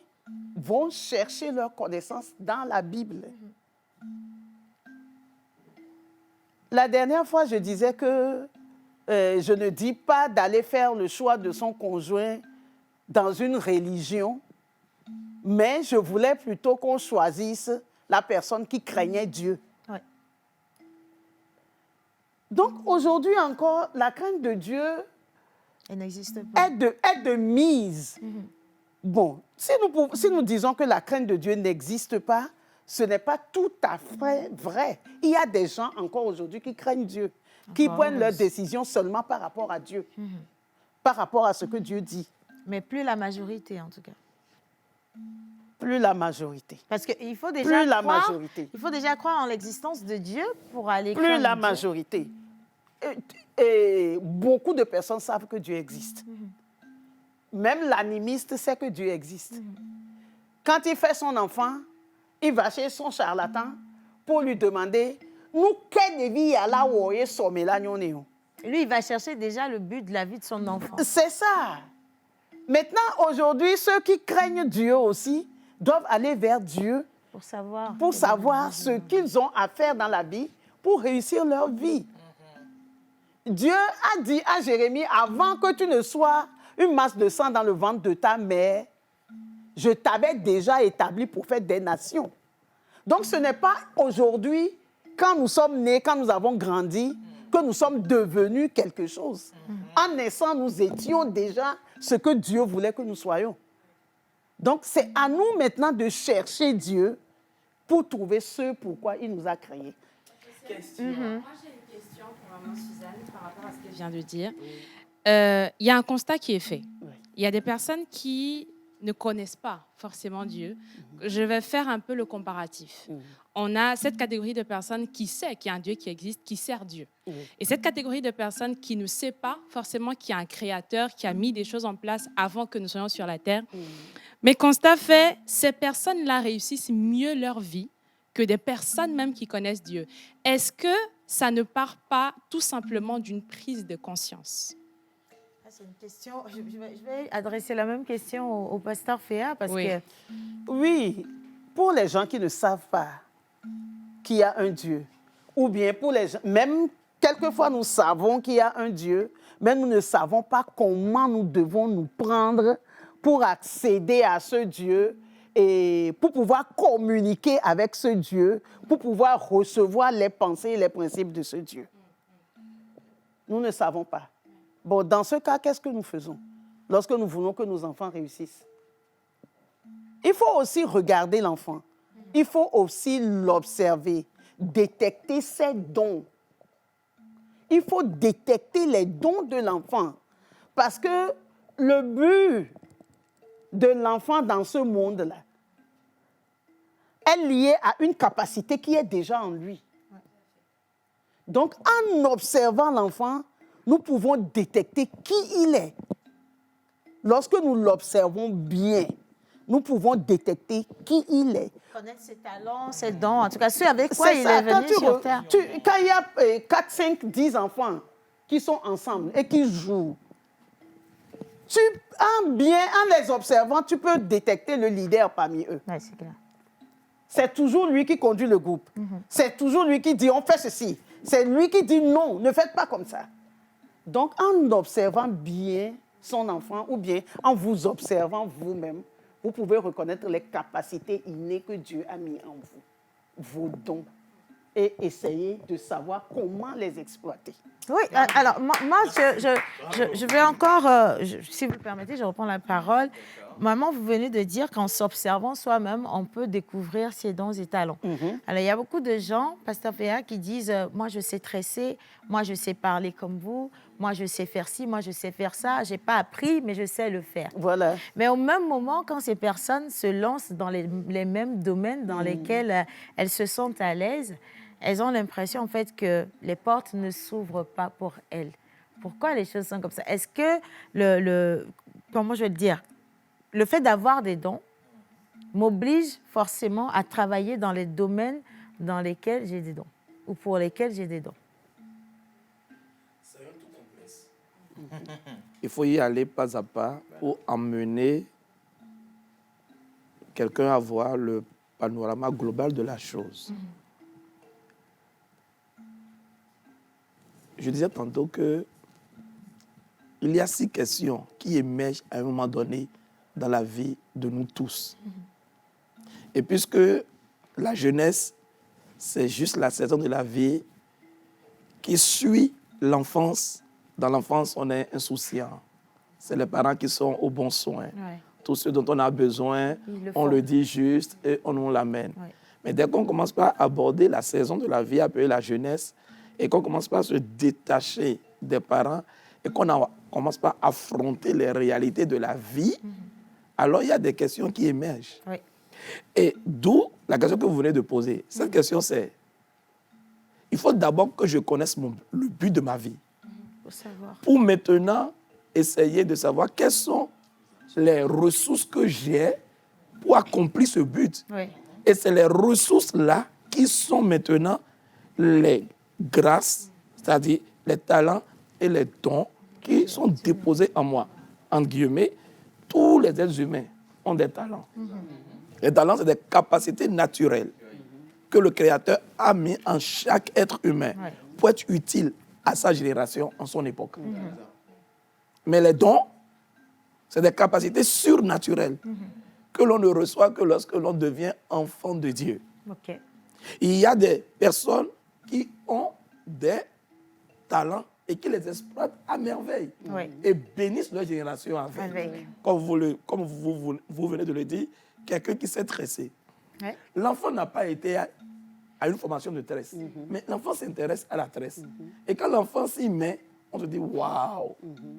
Speaker 5: vont chercher leur connaissance dans la Bible. La dernière fois, je disais que je ne dis pas d'aller faire le choix de son conjoint dans une religion, mais je voulais plutôt qu'on choisisse la personne qui craignait Dieu.
Speaker 3: Ouais.
Speaker 5: Donc aujourd'hui encore, la crainte de Dieu
Speaker 3: elle n'existe pas.
Speaker 5: Est de mise. Bon, si nous disons que la crainte de Dieu n'existe pas, ce n'est pas tout à fait vrai. Il y a des gens encore aujourd'hui qui craignent Dieu, qui prennent leurs décisions seulement par rapport à Dieu, par rapport à ce que Dieu dit.
Speaker 3: Mais plus la majorité, en tout cas.
Speaker 5: Plus la majorité.
Speaker 3: Parce qu'il faut déjà croire en l'existence de Dieu pour aller craindre
Speaker 5: Plus la majorité. Et beaucoup de personnes savent que Dieu existe. Même l'animiste sait que Dieu existe. Quand il fait son enfant, il va chez son charlatan pour lui demander nous quelle vie à la woye somela nyoneo.
Speaker 3: Lui, il va chercher déjà le but de la vie de son enfant.
Speaker 5: C'est ça. Maintenant, aujourd'hui, ceux qui craignent Dieu aussi doivent aller vers Dieu Pour savoir ce qu'ils ont à faire dans la vie pour réussir leur vie. Dieu a dit à Jérémie, avant que tu ne sois une masse de sang dans le ventre de ta mère, je t'avais déjà établi pour faire des nations. Donc ce n'est pas aujourd'hui, quand nous sommes nés, quand nous avons grandi, que nous sommes devenus quelque chose. En naissant, nous étions déjà ce que Dieu voulait que nous soyons. Donc c'est à nous maintenant de chercher Dieu pour trouver ce pourquoi il nous a créés.
Speaker 7: Moi, j'ai une question pour maman Suzanne par rapport à ce qu'elle vient de dire. Il y a un constat qui est fait. Il y a des personnes qui ne connaissent pas forcément Dieu. Je vais faire un peu le comparatif. On a cette catégorie de personnes qui sait qu'il y a un Dieu qui existe, qui sert Dieu. Et cette catégorie de personnes qui ne sait pas forcément qu'il y a un créateur qui a mis des choses en place avant que nous soyons sur la terre. Mais constat fait, ces personnes-là réussissent mieux leur vie que des personnes même qui connaissent Dieu. Est-ce que ça ne part pas tout simplement d'une prise de conscience?
Speaker 3: C'est une question. Je vais adresser la même question au pasteur Féa parce que...
Speaker 5: Oui, pour les gens qui ne savent pas qu'il y a un Dieu, ou bien pour les gens, même quelquefois nous savons qu'il y a un Dieu, mais nous ne savons pas comment nous devons nous prendre pour accéder à ce Dieu et pour pouvoir communiquer avec ce Dieu, pour pouvoir recevoir les pensées et les principes de ce Dieu. Nous ne savons pas. Bon, dans ce cas, qu'est-ce que nous faisons lorsque nous voulons que nos enfants réussissent? Il faut aussi regarder l'enfant. Il faut aussi l'observer, détecter ses dons. Il faut détecter les dons de l'enfant. Parce que le but de l'enfant dans ce monde-là est lié à une capacité qui est déjà en lui. Donc, en observant l'enfant, nous pouvons détecter qui il est. Lorsque nous l'observons bien, nous pouvons détecter qui il est.
Speaker 3: Connaître ses talents, ses dons, en tout cas, ceux avec quoi il est venu sur Terre.
Speaker 5: Quand il y a 4, 5, 10 enfants qui sont ensemble et qui jouent, en les observant, tu peux détecter le leader parmi eux.
Speaker 3: Ouais, c'est clair.
Speaker 5: C'est toujours lui qui conduit le groupe. C'est toujours lui qui dit, on fait ceci. C'est lui qui dit, non, ne faites pas comme ça. Donc, en observant bien son enfant ou bien en vous observant vous-même, vous pouvez reconnaître les capacités innées que Dieu a mis en vous, vos dons, et essayer de savoir comment les exploiter.
Speaker 3: Oui, alors moi je vais encore, si vous le permettez, je reprends la parole. Maman, vous venez de dire qu'en s'observant soi-même, on peut découvrir ses dons et talents. Alors, il y a beaucoup de gens, pasteur Féa, qui disent moi, je sais tresser, moi, je sais parler comme vous, moi, je sais faire ci, moi, je sais faire ça. Je n'ai pas appris, mais je sais le faire.
Speaker 5: Voilà.
Speaker 3: Mais au même moment, quand ces personnes se lancent dans les mêmes domaines dans lesquels elles se sentent à l'aise, elles ont l'impression, en fait, que les portes ne s'ouvrent pas pour elles. Pourquoi les choses sont comme ça? Est-ce que comment je vais le dire? Le fait d'avoir des dons m'oblige forcément à travailler dans les domaines dans lesquels j'ai des dons ou pour lesquels j'ai des dons.
Speaker 12: C'est un tout complexe. Il faut y aller pas à pas pour emmener quelqu'un à voir le panorama global de la chose. Je disais tantôt qu'il y a 6 questions qui émergent à un moment donné dans la vie de nous tous. Et puisque la jeunesse, c'est juste la saison de la vie qui suit l'enfance, dans l'enfance, on est insouciant. C'est les parents qui sont au bon soin. Ouais. Tout ce dont on a besoin, on le dit juste et on nous l'amène. Ouais. Mais dès qu'on commence par aborder la saison de la vie, appelée la jeunesse, et qu'on commence par se détacher des parents, et qu'on commence par affronter les réalités de la vie, alors il y a des questions qui émergent. Oui. Et d'où la question que vous venez de poser. Cette question, c'est, il faut d'abord que je connaisse le but de ma vie. Pour maintenant essayer de savoir quelles sont les ressources que j'ai pour accomplir ce but. Oui. Et c'est les ressources-là qui sont maintenant les grâces, c'est-à-dire les talents et les dons qui sont déposés en moi. En guillemets, tous les êtres humains ont des talents. Les talents, c'est des capacités naturelles que le Créateur a mis en chaque être humain pour être utile à sa génération en son époque. Mais les dons, c'est des capacités surnaturelles que l'on ne reçoit que lorsque l'on devient enfant de Dieu.
Speaker 13: Ok.
Speaker 12: Il y a des personnes qui ont des talents et qui les exploitent à merveille et bénissent leur génération avec. Comme vous venez de le dire, quelqu'un qui sait tresser.
Speaker 13: Ouais.
Speaker 12: L'enfant n'a pas été à une formation de tresse, mais l'enfant s'intéresse à la tresse. Et quand l'enfant s'y met, on se dit waouh.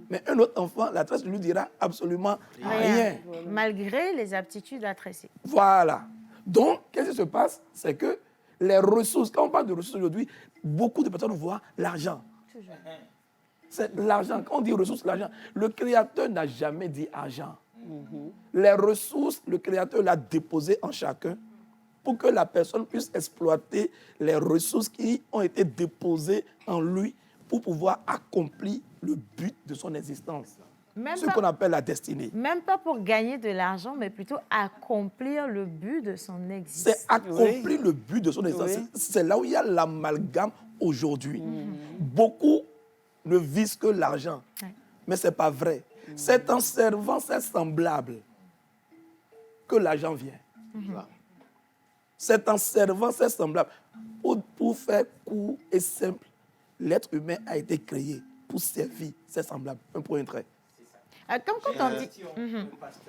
Speaker 12: Mais un autre enfant, la tresse ne lui dira absolument rien.
Speaker 13: Malgré les aptitudes à tresser.
Speaker 12: Voilà. Donc, qu'est-ce qui se passe? C'est que les ressources, quand on parle de ressources aujourd'hui, beaucoup de personnes voient l'argent. C'est l'argent. Quand on dit ressources, l'argent, le Créateur n'a jamais dit argent. Les ressources, le Créateur l'a déposé en chacun pour que la personne puisse exploiter les ressources qui ont été déposées en lui pour pouvoir accomplir le but de son existence. Ce qu'on appelle la destinée.
Speaker 13: Même pas pour gagner de l'argent, mais plutôt accomplir le but de son existence.
Speaker 12: C'est accomplir le but de son existence. C'est là où il y a l'amalgame aujourd'hui. Beaucoup ne visent que l'argent, mais ce n'est pas vrai. C'est en servant ses semblables que l'argent vient. C'est en servant ses semblables. Pour faire court et simple, l'être humain a été créé pour servir ses semblables. Un point, un trait.
Speaker 13: Comme quand on dit...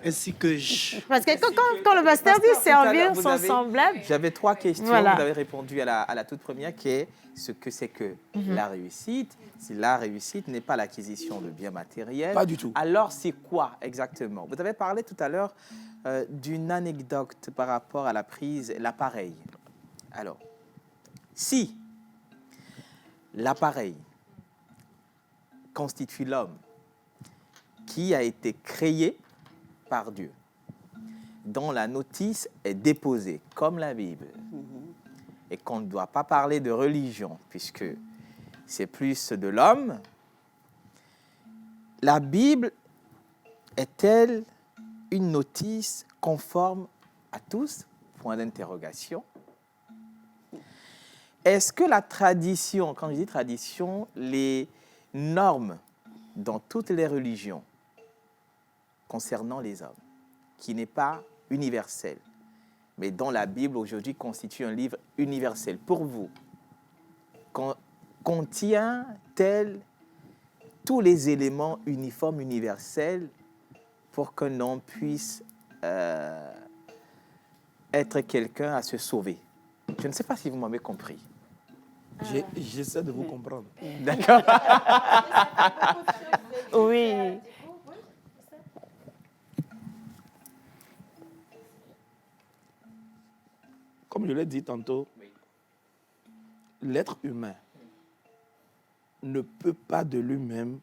Speaker 6: Ainsi que je...
Speaker 13: Parce que quand le pasteur dit servir son semblable...
Speaker 4: J'avais 3 questions.
Speaker 13: Voilà.
Speaker 4: Vous avez répondu à la toute première qui est ce que c'est que la réussite. Si la réussite n'est pas l'acquisition de biens matériels...
Speaker 12: Pas du tout.
Speaker 4: Alors, c'est quoi exactement? Vous avez parlé tout à l'heure d'une anecdote par rapport à la prise, l'appareil. Alors, si l'appareil constitue l'homme qui a été créé par Dieu, dont la notice est déposée, comme la Bible, et qu'on ne doit pas parler de religion, puisque c'est plus de l'homme, la Bible est-elle une notice conforme à tous? Point d'interrogation. Est-ce que la tradition, quand je dis tradition, les normes dans toutes les religions concernant les hommes, qui n'est pas universel, mais dont la Bible aujourd'hui constitue un livre universel, pour vous, contient-elle tous les éléments uniformes, universels, pour qu'un homme puisse être quelqu'un à se sauver? Je ne sais pas si vous m'avez compris.
Speaker 12: J'essaie de vous comprendre.
Speaker 4: D'accord.
Speaker 13: Oui.
Speaker 12: Comme je l'ai dit tantôt, l'être humain ne peut pas de lui-même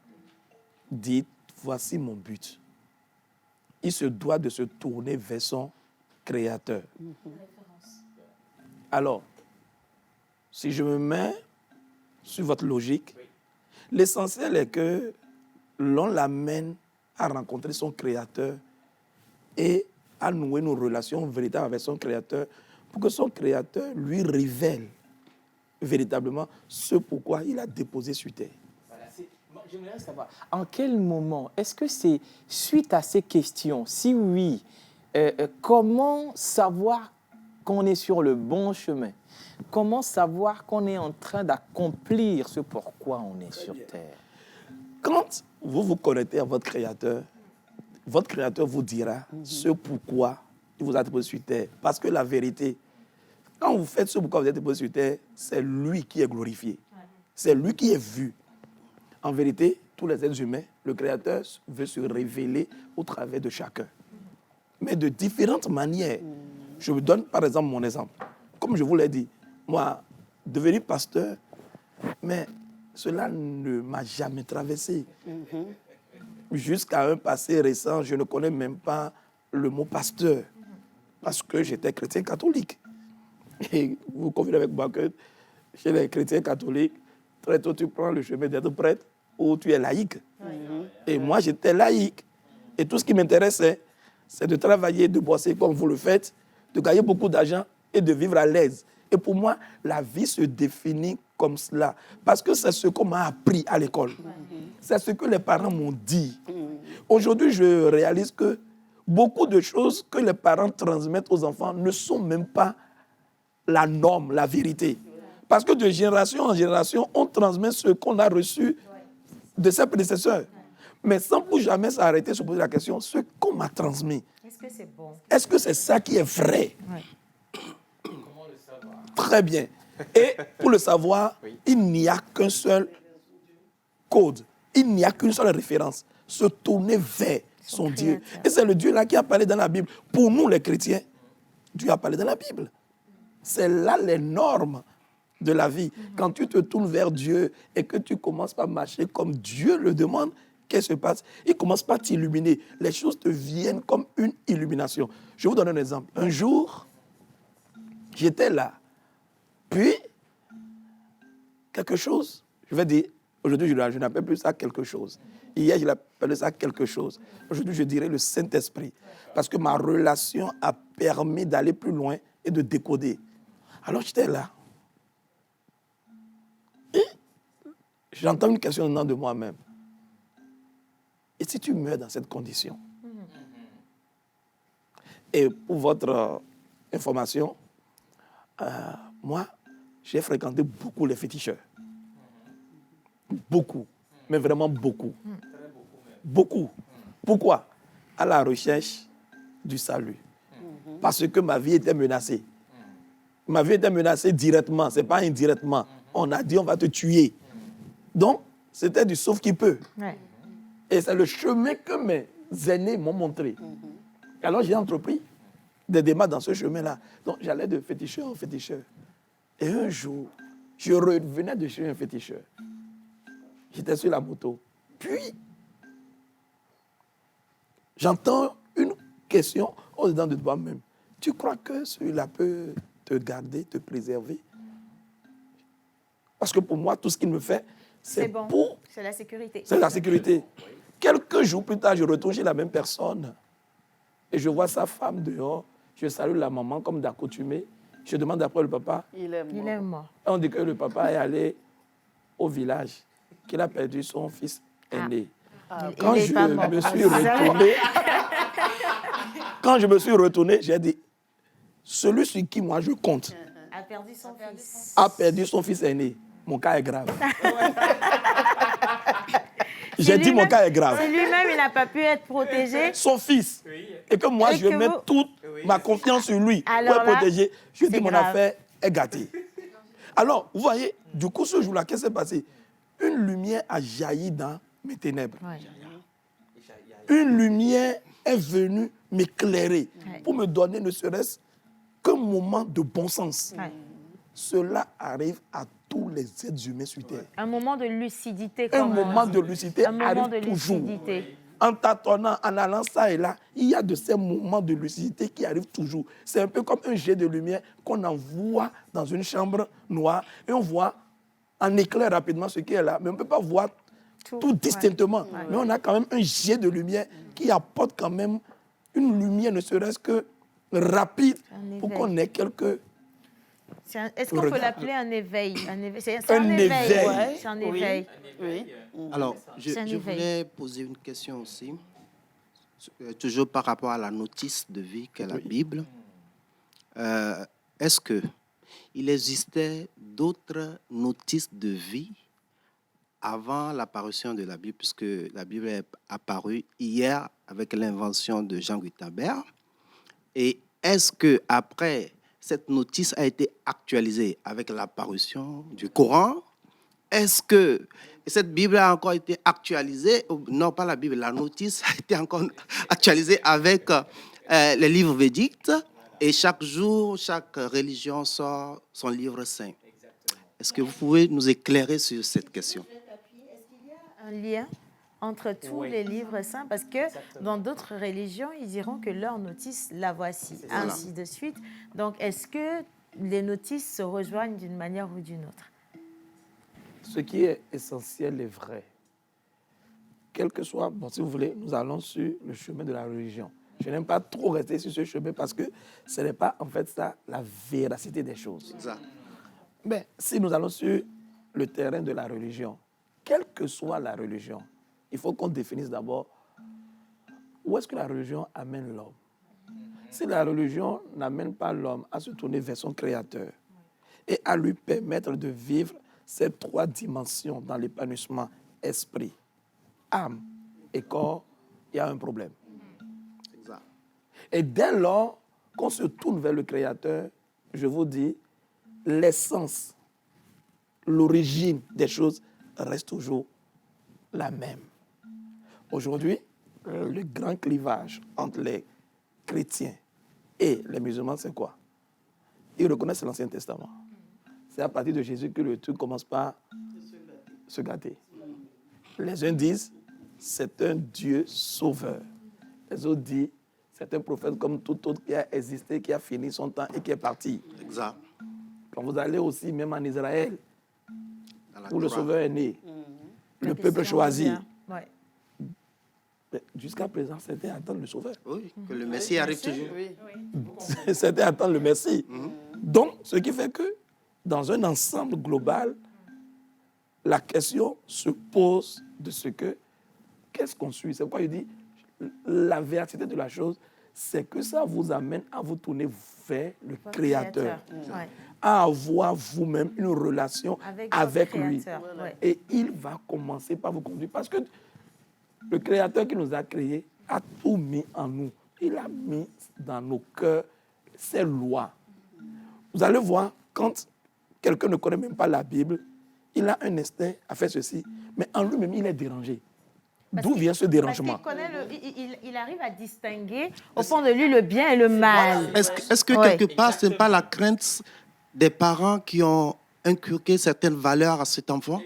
Speaker 12: dire « voici mon but ». Il se doit de se tourner vers son Créateur. Alors, si je me mets sur votre logique, l'essentiel est que l'on l'amène à rencontrer son Créateur et à nouer nos relations véritables avec son Créateur pour que son Créateur lui révèle véritablement ce pourquoi il a déposé sur terre.
Speaker 4: J'aimerais savoir, en quel moment, est-ce que c'est suite à ces questions? Si oui, comment savoir qu'on est sur le bon chemin? Comment savoir qu'on est en train d'accomplir ce pourquoi on est sur terre?
Speaker 12: Quand vous vous connectez à votre Créateur vous dira ce pourquoi il vous a déposé sur terre. Parce que la vérité, quand vous faites ce pourquoi vous êtes déposé sur terre, c'est lui qui est glorifié. C'est lui qui est vu. En vérité, tous les êtres humains, le Créateur veut se révéler au travers de chacun. Mais de différentes manières. Je vous donne par exemple mon exemple. Comme je vous l'ai dit, moi, devenir pasteur, mais cela ne m'a jamais traversé. Jusqu'à un passé récent, je ne connais même pas le mot pasteur, parce que j'étais chrétien catholique. Et vous convenez avec moi que chez les chrétiens catholiques, très tôt tu prends le chemin d'être prêtre ou tu es laïque. Et moi, j'étais laïque. Et tout ce qui m'intéressait, c'est de travailler, de bosser comme vous le faites, de gagner beaucoup d'argent et de vivre à l'aise. Et pour moi, la vie se définit comme cela. Parce que c'est ce qu'on m'a appris à l'école. C'est ce que les parents m'ont dit. Aujourd'hui, je réalise que beaucoup de choses que les parents transmettent aux enfants ne sont même pas la norme, la vérité. Parce que de génération en génération, on transmet ce qu'on a reçu de ses prédécesseurs. Mais sans pour jamais s'arrêter, se poser la question, ce qu'on m'a transmis,
Speaker 13: Est-ce que c'est bon?
Speaker 12: est-ce que c'est ça qui est vrai?
Speaker 4: Comment le savoir?
Speaker 12: Très bien. Et pour le savoir, il n'y a qu'un seul code. Il n'y a qu'une seule référence. Se tourner vers son Dieu. Et c'est le Dieu là qui a parlé dans la Bible. Pour nous, les chrétiens, Dieu a parlé dans la Bible. C'est là les normes de la vie. Quand tu te tournes vers Dieu et que tu commences par marcher comme Dieu le demande, qu'est-ce qui se passe? Il commence par t'illuminer. Les choses te viennent comme une illumination. Je vous donne un exemple. Un jour, j'étais là. Puis, quelque chose, je vais dire, aujourd'hui, je n'appelle plus ça quelque chose. Hier, je l'appelais ça quelque chose. Aujourd'hui, je dirais le Saint-Esprit. Parce que ma relation a permis d'aller plus loin et de décoder. Alors, j'étais là. Et j'entends une question dedans de moi-même. Et si tu meurs dans cette condition? Et pour votre information, moi, j'ai fréquenté beaucoup les féticheurs. Beaucoup, mais vraiment beaucoup. Beaucoup. Pourquoi? À la recherche du salut. Parce que ma vie était menacée. Ma vie était menacée directement, ce n'est pas indirectement. On a dit on va te tuer. Donc, c'était du sauf qui peut.
Speaker 13: Ouais.
Speaker 12: Et c'est le chemin que mes aînés m'ont montré. Alors j'ai entrepris des démarches dans ce chemin-là. Donc j'allais de féticheur en féticheur. Et un jour, je revenais de chez un féticheur. J'étais sur la moto. Puis, j'entends une question au-dedans de toi-même. Tu crois que celui-là peut te garder, te préserver? Parce que pour moi, tout ce qu'il me fait, c'est
Speaker 13: bon.
Speaker 12: pour...
Speaker 13: C'est la sécurité.
Speaker 12: C'est la sécurité. Quelques jours plus tard, je retourne chez la même personne. Et je vois sa femme dehors. Je salue la maman comme d'accoutumé. Je demande après le papa.
Speaker 5: Il est mort.
Speaker 12: Et on dit que le papa est allé au village, qu'il a perdu son fils aîné. Quand je me suis retourné, quand je me suis retourné, j'ai dit, celui sur qui moi je compte
Speaker 13: A perdu son fils.
Speaker 12: a perdu son fils aîné. Mon cas est grave. J'ai dit mon cas est grave.
Speaker 13: Si lui-même, il n'a pas pu être protégé.
Speaker 12: Son fils. Et que moi, je mets toute ma confiance sur lui pour être protégé. Je dis mon affaire est gâtée. Alors, vous voyez, du coup, ce jour-là, qu'est-ce qui s'est passé? Une lumière a jailli dans mes ténèbres.
Speaker 13: Ouais.
Speaker 12: Une lumière est venue m'éclairer pour me donner ne serait-ce qu'un moment de bon sens.
Speaker 13: Ouais.
Speaker 12: Cela arrive à tous les êtres humains sur Terre.
Speaker 13: Un moment de lucidité.
Speaker 12: Un
Speaker 13: comme on
Speaker 12: moment
Speaker 13: dit.
Speaker 12: de lucidité
Speaker 13: Un moment
Speaker 12: arrive
Speaker 13: de
Speaker 12: toujours.
Speaker 13: lucidité.
Speaker 12: En tâtonnant, en allant ça et là, il y a de ces moments de lucidité qui arrivent toujours. C'est un peu comme un jet de lumière qu'on envoie dans une chambre noire et on voit en éclair rapidement ce qui est là, mais on ne peut pas voir tout distinctement.
Speaker 13: Ouais.
Speaker 12: Mais on a quand même un jet de lumière qui apporte quand même une lumière, ne serait-ce que rapide, pour qu'on ait quelques...
Speaker 13: Est-ce qu'on peut
Speaker 12: Regarde.
Speaker 13: l'appeler un éveil? C'est
Speaker 12: Un
Speaker 13: un éveil.
Speaker 12: éveil.
Speaker 13: Ouais. C'est un éveil.
Speaker 5: Oui.
Speaker 6: Alors,
Speaker 13: C'est un
Speaker 6: je
Speaker 13: éveil.
Speaker 6: voulais poser une question aussi, toujours par rapport à la notice de vie qu'est la Bible. Est-ce qu'il existait d'autres notices de vie avant l'apparition de la Bible, puisque la Bible est apparue hier avec l'invention de Jean Gutenberg? Et est-ce qu'après, cette notice a été actualisée avec l'apparition du Coran? Est-ce que cette Bible a encore été actualisée? Non, pas la Bible, la notice a été encore actualisée avec les livres védiques. Et chaque jour, chaque religion sort son livre saint. Est-ce que vous pouvez nous éclairer sur cette question?
Speaker 13: Un lien entre tous les livres saints, parce que dans d'autres religions, ils diront que leur notice, la voici, ainsi de suite. Donc, est-ce que les notices se rejoignent d'une manière ou d'une autre?
Speaker 12: Ce qui est essentiel est vrai. Quel que soit, bon, si vous voulez, nous allons sur le chemin de la religion. Je n'aime pas trop rester sur ce chemin parce que ce n'est pas en fait ça la véracité des choses.
Speaker 6: Exact.
Speaker 12: Mais si nous allons sur le terrain de la religion, quelle que soit la religion, il faut qu'on définisse d'abord où est-ce que la religion amène l'homme. Si la religion n'amène pas l'homme à se tourner vers son Créateur et à lui permettre de vivre ces 3 dimensions dans l'épanouissement esprit, âme et corps, il y a un problème.
Speaker 6: Exact.
Speaker 12: Et dès lors qu'on se tourne vers le Créateur, je vous dis, l'essence, l'origine des choses reste toujours la même. Aujourd'hui, le grand clivage entre les chrétiens et les musulmans, c'est quoi? Ils reconnaissent l'Ancien Testament. C'est à partir de Jésus que le truc commence par se gâter. Les uns disent, c'est un Dieu sauveur. Les autres disent, c'est un prophète comme tout autre qui a existé, qui a fini son temps et qui est parti.
Speaker 6: Exact.
Speaker 12: Quand vous allez aussi, même en Israël, où le
Speaker 6: Torah.
Speaker 12: Sauveur est né, le peuple choisi.
Speaker 13: Ouais.
Speaker 12: Jusqu'à présent, c'était attendre le Sauveur.
Speaker 6: Oui, que le Messie arrive toujours.
Speaker 12: C'était attendre le Messie. Donc, ce qui fait que, dans un ensemble global, la question se pose de ce que, qu'est-ce qu'on suit? C'est pourquoi il dit, la véracité de la chose, c'est que ça vous amène à vous tourner vers le Créateur.
Speaker 13: Ouais.
Speaker 12: À avoir vous-même une relation avec lui.
Speaker 13: Ouais.
Speaker 12: Et il va commencer par vous conduire. Parce que le Créateur qui nous a créés a tout mis en nous. Il a mis dans nos cœurs ses lois. Vous allez voir, quand quelqu'un ne connaît même pas la Bible, il a un instinct à faire ceci, mais en lui-même, il est dérangé. D'où vient ce dérangement?
Speaker 13: Parce qu'il connaît il arrive à distinguer au fond de lui le bien et le mal.
Speaker 6: Est-ce que quelque part, ce n'est pas la crainte des parents qui ont inculqué certaines valeurs à cet enfant?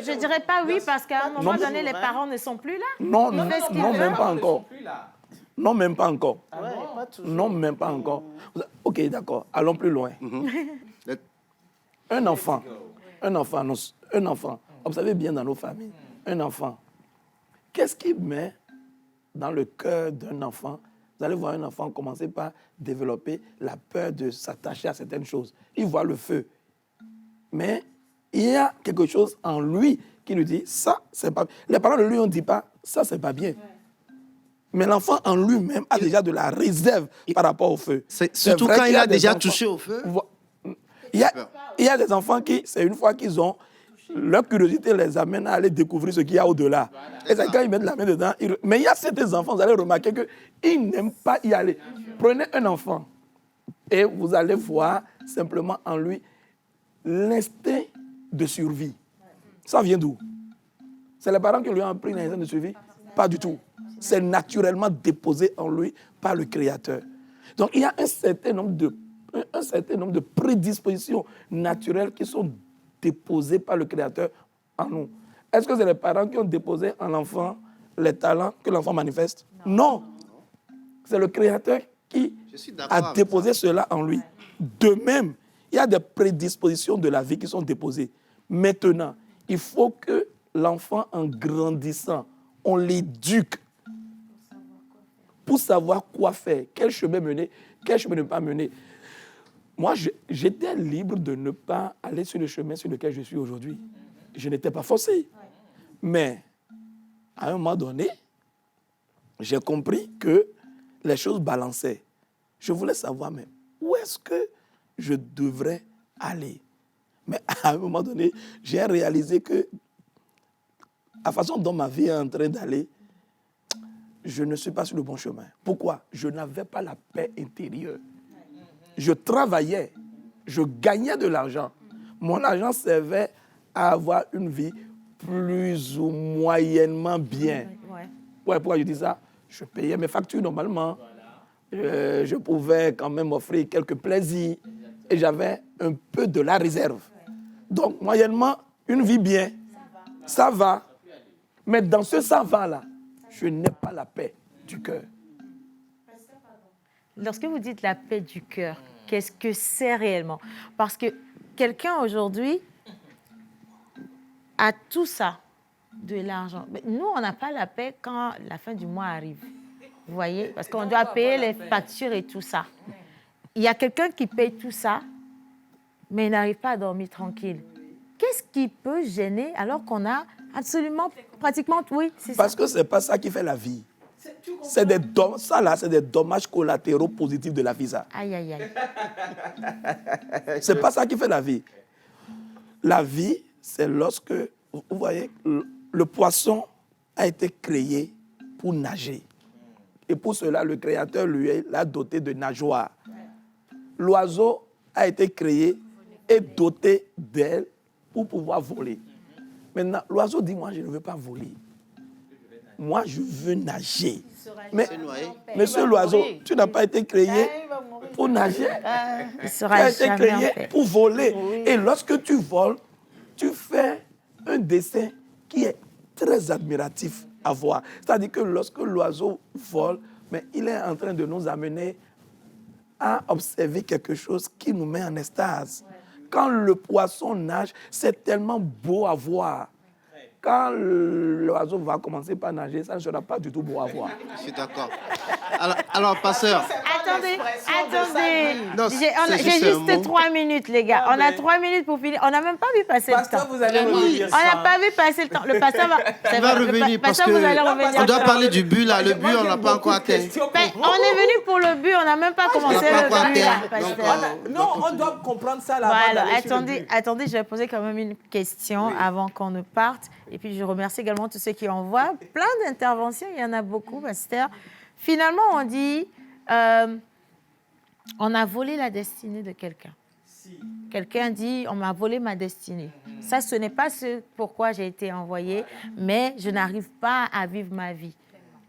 Speaker 13: Je ne dirais pas oui, parce qu'à un moment donné, les parents ne sont plus là.
Speaker 12: Non,
Speaker 13: Ils font ce qu'ils
Speaker 12: non,
Speaker 13: veulent.
Speaker 12: même pas encore. Non, même pas encore. Non, même pas encore. Ok, d'accord. Allons plus loin. Un enfant, observez bien dans nos familles, un enfant, qu'est-ce qui met dans le cœur d'un enfant? Vous allez voir un enfant commencer par développer la peur de s'attacher à certaines choses. Il voit le feu. Mais il y a quelque chose en lui qui lui dit, ça, c'est pas bien. Les parents ne lui ont dit pas, ça, c'est pas bien. Mais l'enfant en lui-même a déjà de la réserve par rapport au feu.
Speaker 6: Surtout
Speaker 12: vrai
Speaker 6: quand
Speaker 12: qu'il
Speaker 6: il
Speaker 12: y
Speaker 6: a déjà
Speaker 12: des enfants-
Speaker 6: touché au feu.
Speaker 12: Il y a des enfants qui, c'est une fois qu'ils ont, leur curiosité les amène à aller découvrir ce qu'il y a au-delà. Et c'est quand ils mettent la main dedans. Mais il y a certains enfants, vous allez remarquer qu'ils n'aiment pas y aller. Prenez un enfant et vous allez voir simplement en lui l'instinct de survie. Ça vient d'où? C'est les parents qui lui ont appris l'instinct de survie? Pas du tout. C'est naturellement déposé en lui par le Créateur. Donc il y a un certain nombre de prédispositions naturelles qui sont déposées par le Créateur en nous. Est-ce que c'est les parents qui ont déposé en l'enfant les talents que l'enfant manifeste? Non. C'est le Créateur qui a déposé cela en lui. De même, il y a des prédispositions de la vie qui sont déposées. Maintenant, il faut que l'enfant, en grandissant, on l'éduque pour savoir quoi faire, quel chemin mener, quel chemin ne pas mener. Moi, j'étais libre de ne pas aller sur le chemin sur lequel je suis aujourd'hui. Je n'étais pas forcé. Mais, à un moment donné, j'ai compris que les choses balançaient. Je voulais savoir même où est-ce que je devrais aller. Mais à un moment donné, j'ai réalisé que la façon dont ma vie est en train d'aller, je ne suis pas sur le bon chemin. Pourquoi? Je n'avais pas la paix intérieure. Je travaillais, je gagnais de l'argent. Mon argent servait à avoir une vie plus ou moyennement bien. Ouais, pourquoi je dis ça? Je payais mes factures normalement. Je pouvais quand même offrir quelques plaisirs. Et j'avais un peu de la réserve. Donc, moyennement, une vie bien. Ça va. Mais dans ce ça va-là, je n'ai pas la paix du cœur.
Speaker 13: Lorsque vous dites la paix du cœur, qu'est-ce que c'est réellement? Parce que quelqu'un aujourd'hui a tout ça, de l'argent. Mais nous, on n'a pas la paix quand la fin du mois arrive. Vous voyez? Parce qu'on doit payer les factures et tout ça. Il y a quelqu'un qui paye tout ça, mais il n'arrive pas à dormir tranquille. Qu'est-ce qui peut gêner alors qu'on a absolument, pratiquement, oui, c'est ça.
Speaker 12: Parce que ce n'est pas ça qui fait la vie. C'est des dommages collatéraux positifs de la vie, ça.
Speaker 13: Aïe, aïe, aïe.
Speaker 12: C'est pas ça qui fait la vie. La vie, c'est lorsque, vous voyez, le poisson a été créé pour nager. Et pour cela, le Créateur lui l'a doté de nageoires. L'oiseau a été créé et doté d'ailes pour pouvoir voler. Maintenant, l'oiseau dit, moi, je ne veux pas voler. Moi, je veux nager. Mais, monsieur l'oiseau, tu n'as pas été créé pour nager. Tu as été créé pour voler. Oui. Et lorsque tu voles, tu fais un dessin qui est très admiratif à voir. C'est-à-dire que lorsque l'oiseau vole, mais il est en train de nous amener à observer quelque chose qui nous met en extase. Quand le poisson nage, c'est tellement beau à voir. Quand l'oiseau va commencer par nager, ça ne sera pas du tout beau à voir.
Speaker 6: Je suis d'accord. Alors, pasteur.
Speaker 13: Attendez. J'ai juste 3 minutes, les gars. On a 3 minutes pour finir. On n'a même pas vu passer le temps.
Speaker 4: Vous allez revenir.
Speaker 13: On n'a pas vu passer le temps. Le pasteur va
Speaker 6: revenir parce qu'on doit parler du but là. Le but, on n'a pas encore atteint.
Speaker 13: On est venu pour le but. On n'a même pas commencé le but là, pasteur.
Speaker 4: Non, on doit comprendre ça là.
Speaker 13: Voilà. Attendez, je vais poser quand même une question avant qu'on ne parte. Et puis, je remercie également tous ceux qui envoient plein d'interventions. Il y en a beaucoup, pasteur. Finalement, on dit, on a volé la destinée de quelqu'un. Quelqu'un dit, on m'a volé ma destinée. Ça, ce n'est pas ce pourquoi j'ai été envoyé, mais je n'arrive pas à vivre ma vie.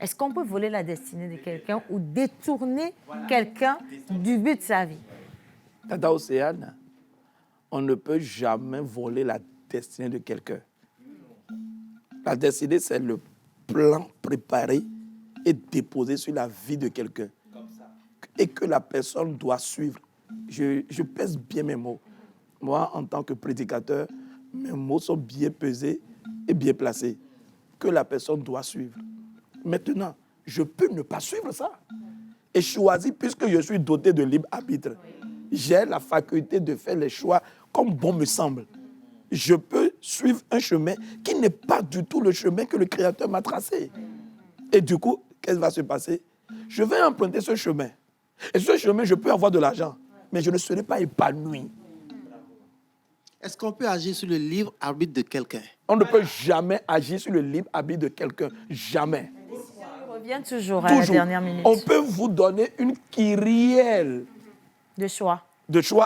Speaker 13: Est-ce qu'on peut voler la destinée de quelqu'un ou détourner quelqu'un du but de sa vie?
Speaker 12: Tata Océane, on ne peut jamais voler la destinée de quelqu'un. La destinée, c'est le plan préparé et déposé sur la vie de quelqu'un. Et que la personne doit suivre. Je pèse bien mes mots. Moi, en tant que prédicateur, mes mots sont bien pesés et bien placés. Que la personne doit suivre. Maintenant, je peux ne pas suivre ça. Et choisir, puisque je suis doté de libre arbitre. J'ai la faculté de faire les choix comme bon me semble. Je peux suivre un chemin qui n'est pas du tout le chemin que le Créateur m'a tracé. Et du coup, qu'est-ce qui va se passer? Je vais emprunter ce chemin. Et ce chemin, je peux avoir de l'argent, mais je ne serai pas épanoui.
Speaker 6: Est-ce qu'on peut agir sur le libre arbitre de quelqu'un?
Speaker 12: On ne peut jamais agir sur le libre arbitre de quelqu'un. Jamais.
Speaker 13: On revient toujours à la dernière minute.
Speaker 12: On peut vous donner une kyrielle
Speaker 13: de choix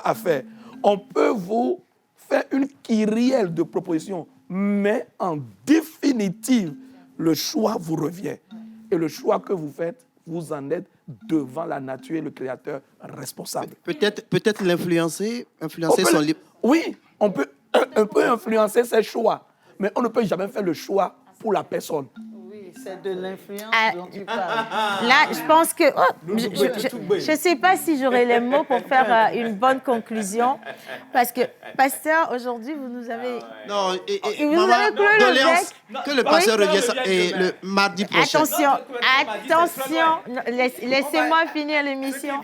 Speaker 12: à faire. On peut vous faire une kyrielle de propositions, mais en définitive, le choix vous revient. Et le choix que vous faites, vous en êtes devant la nature et le Créateur responsable.
Speaker 6: Peut-être l'influencer, son libre.
Speaker 12: Oui, on peut influencer ses choix, mais on ne peut jamais faire le choix pour la personne.
Speaker 5: Oui, c'est de l'influence dont tu parles.
Speaker 13: Là, je pense que... je ne sais pas si j'aurai les mots pour faire une bonne conclusion, parce que, pasteur, aujourd'hui, vous nous avez...
Speaker 6: Non,
Speaker 13: vous avez cloué le bec.
Speaker 6: Que le pasteur revienne le mardi prochain.
Speaker 13: Attention, laissez-moi finir l'émission.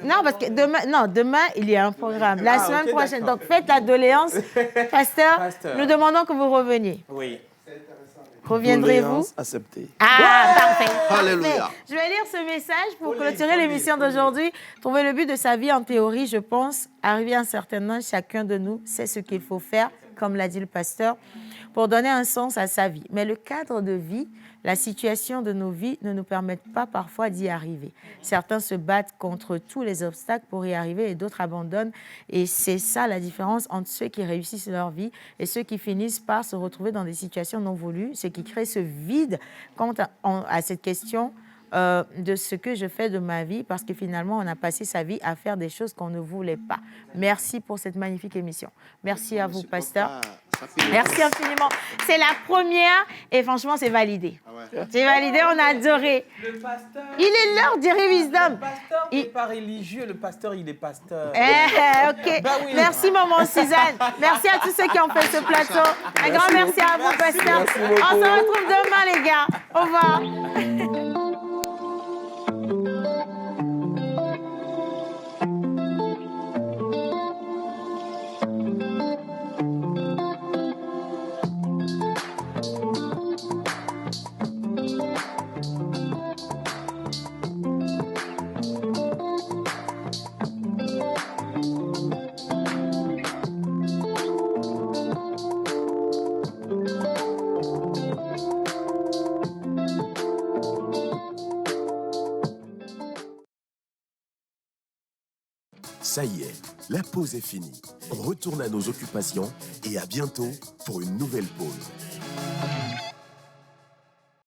Speaker 13: Non, parce que demain, il y a un programme. La semaine prochaine. Donc, faites la doléance. Pasteur, nous demandons que vous reveniez.
Speaker 4: Oui.
Speaker 13: Reviendrez-vous?
Speaker 12: Accepté.
Speaker 13: Parfait.
Speaker 6: Alléluia.
Speaker 13: Je vais lire ce message pour clôturer l'émission d'aujourd'hui. Trouver le but de sa vie en théorie, je pense, arriver à un certain âge, chacun de nous sait ce qu'il faut faire, comme l'a dit le pasteur, pour donner un sens à sa vie. Mais le cadre de vie, la situation de nos vies ne nous permettent pas parfois d'y arriver. Certains se battent contre tous les obstacles pour y arriver et d'autres abandonnent. Et c'est ça la différence entre ceux qui réussissent leur vie et ceux qui finissent par se retrouver dans des situations non voulues, ce qui crée ce vide quant à cette question de ce que je fais de ma vie, parce que finalement, on a passé sa vie à faire des choses qu'on ne voulait pas. Merci pour cette magnifique émission. Merci à vous, pasteur. Merci infiniment. C'est la première et franchement, c'est validé. C'est validé, on a adoré.
Speaker 4: Le pasteur,
Speaker 13: il est l'heure d'Iri Wisdom.
Speaker 4: Le pasteur n'est pas religieux, le pasteur, il est pasteur.
Speaker 13: OK.
Speaker 4: Oui.
Speaker 13: Merci, maman Suzanne. Merci à tous ceux qui ont fait ce plateau. Un grand merci à vous, pasteur. On se retrouve demain, les gars. Au revoir.
Speaker 1: Ça y est, la pause est finie. On retourne à nos occupations et à bientôt pour une nouvelle pause.